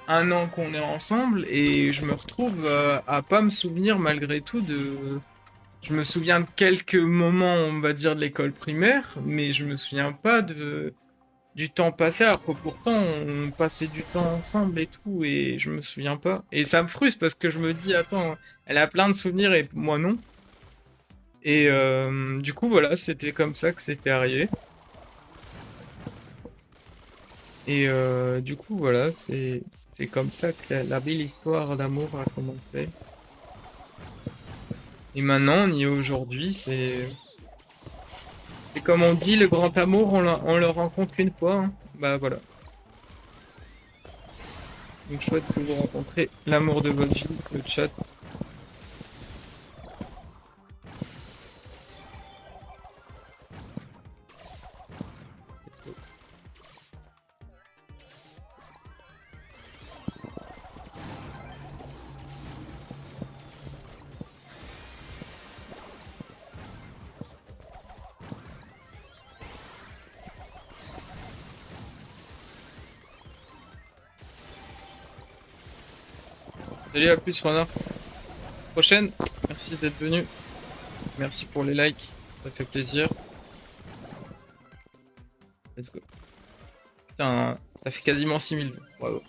un an qu'on est ensemble, et je me retrouve à pas me souvenir malgré tout je me souviens de quelques moments, on va dire, de l'école primaire, mais je me souviens pas du temps passé, alors que pourtant on passait du temps ensemble et tout, et je me souviens pas. Et ça me frustre parce que je me dis, attends, elle a plein de souvenirs et moi non. Et du coup, voilà, c'était comme ça que c'était arrivé. Et du coup, voilà, c'est comme ça que la belle histoire d'amour a commencé. Et maintenant, on y est aujourd'hui, c'est comme on dit, le grand amour, on le rencontre une fois, hein. Bah voilà. Donc chouette que vous rencontrez l'amour de votre vie, le chat. Let's go. Salut, à plus, Renard. Prochaine. Merci d'être venu. Merci pour les likes. Ça fait plaisir. Let's go. Putain, ça fait quasiment 6000 vues. Bravo.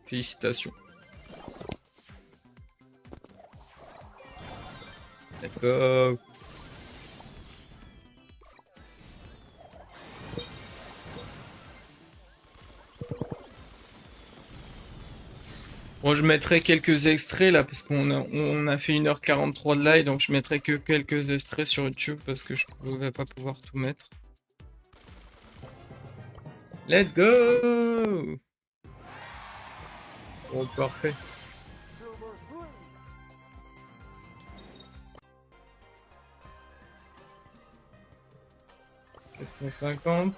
Félicitations. Let's go. Bon, je mettrai quelques extraits là parce qu'on a fait 1h43 de live, donc je mettrai que quelques extraits sur YouTube parce que je ne vais pas pouvoir tout mettre. Let's go! Bon, parfait. 150.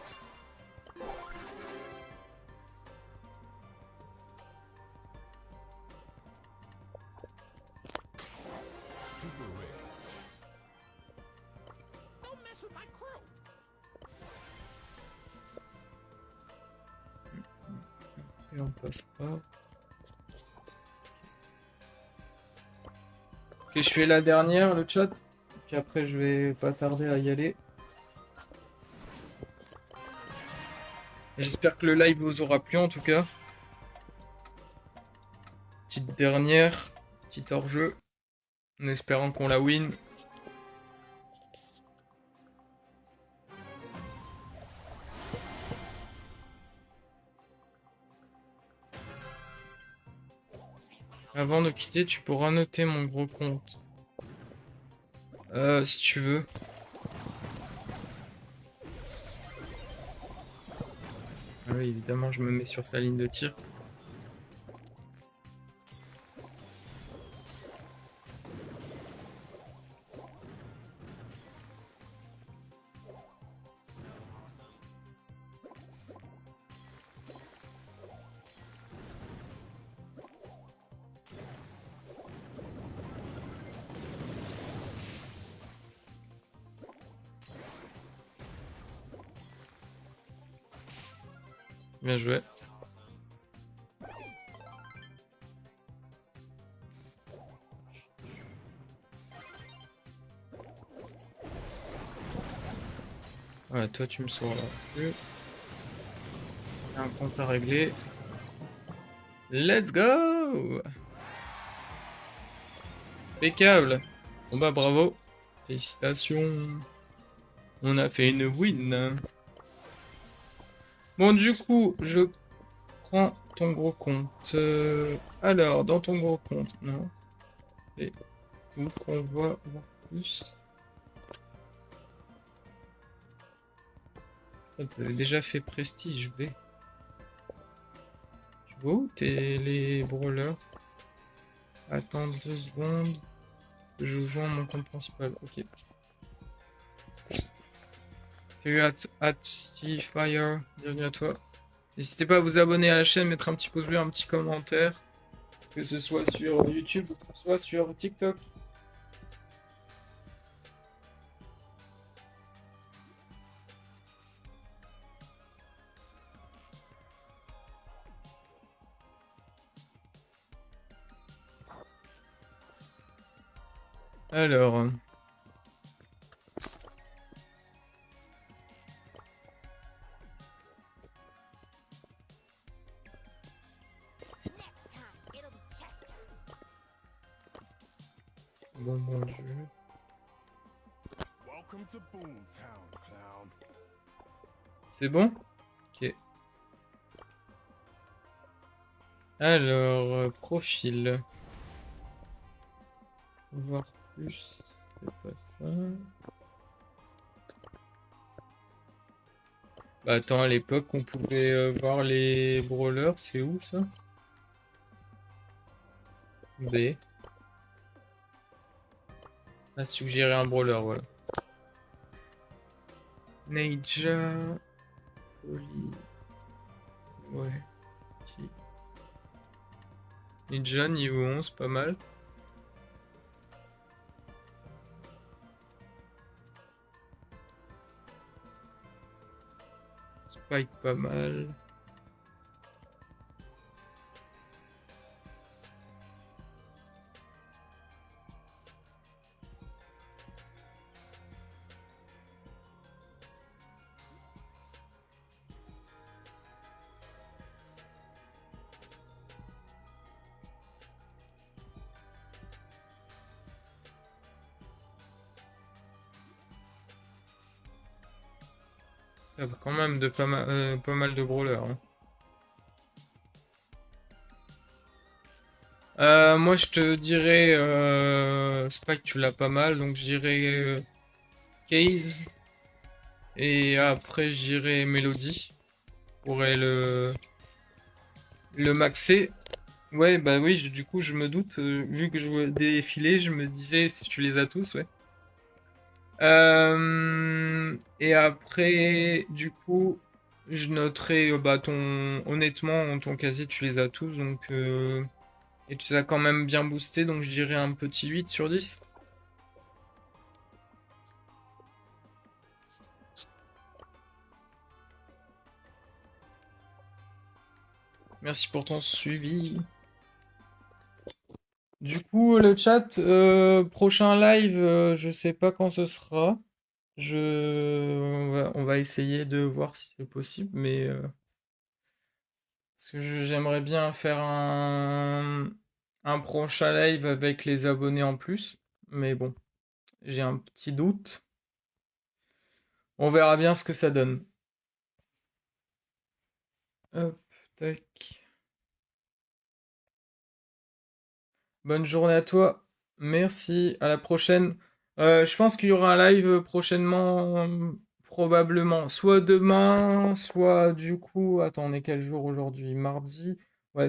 Et on passe pas. Ok, je fais la dernière, le chat. Puis après, je vais pas tarder à y aller. J'espère que le live vous aura plu en tout cas. Petite dernière, petit hors-jeu. En espérant qu'on la win. Avant de quitter, tu pourras noter mon gros compte. Si tu veux. Ah oui, évidemment, je me mets sur sa ligne de tir. Bien joué. Ouais, toi tu me sors là. Un compte à régler. Let's go! Impeccable. Bon bah bravo. Félicitations. On a fait une win. Bon du coup, je prends ton gros compte. Alors, dans ton gros compte, non. Et où qu'on voit voir plus. T'avais déjà fait Prestige B. Tu vois où t'es les brawlers? Attends 2 secondes. Je joue mon compte principal. Ok. Salut Fire. Bienvenue à toi. N'hésitez pas à vous abonner à la chaîne, mettre un petit pouce bleu, un petit commentaire. Que ce soit sur YouTube ou que ce soit sur TikTok. Alors. Bon jeu. C'est bon? Ok. Alors, profil. Voir plus. C'est pas ça. Bah attends, à l'époque, on pouvait voir les brawlers. C'est où ça? B. Ah, suggérer un brawler, voilà. Neija. Oli. Ouais. Si. Ninja niveau 11, pas mal. Spike, pas mal. Il y a quand même de pas mal de brawlers. Hein. Moi, je te dirais Spike, tu l'as pas mal, donc je dirais Case. Et après, je dirais Melody. Pourrait le maxer. Ouais, bah oui, du coup, je me doute. Vu que je vois défiler, je me disais si tu les as tous, ouais. Et après, du coup, je noterai, bah, honnêtement, ton casier, tu les as tous, donc, et tu les as quand même bien boosté, donc je dirais un petit 8 sur 10. Merci pour ton suivi. Du coup, le chat, prochain live, je sais pas quand ce sera. On va essayer de voir si c'est possible, mais parce que j'aimerais bien faire un prochain live avec les abonnés en plus, mais bon, j'ai un petit doute. On verra bien ce que ça donne. Hop, tac. Bonne journée à toi. Merci, à la prochaine. Je pense qu'il y aura un live prochainement, probablement. Soit demain, soit du coup. Attends, on est quel jour aujourd'hui? Mardi. Ouais,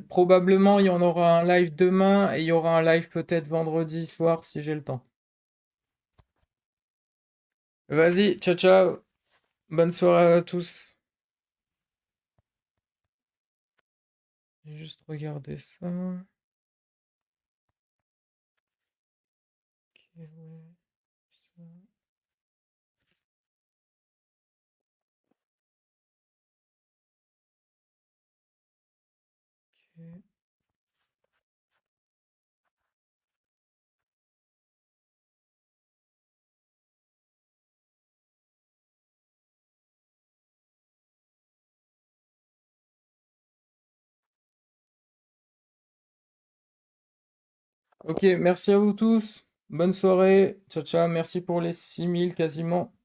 probablement il y en aura un live demain et il y aura un live peut-être vendredi soir si j'ai le temps. Vas-y, ciao ciao. Bonne soirée à tous. Je vais juste regarder ça. Ok, ouais, ça, ok. Ok, merci à vous tous. Bonne soirée. Ciao, ciao. Merci pour les 6000 quasiment.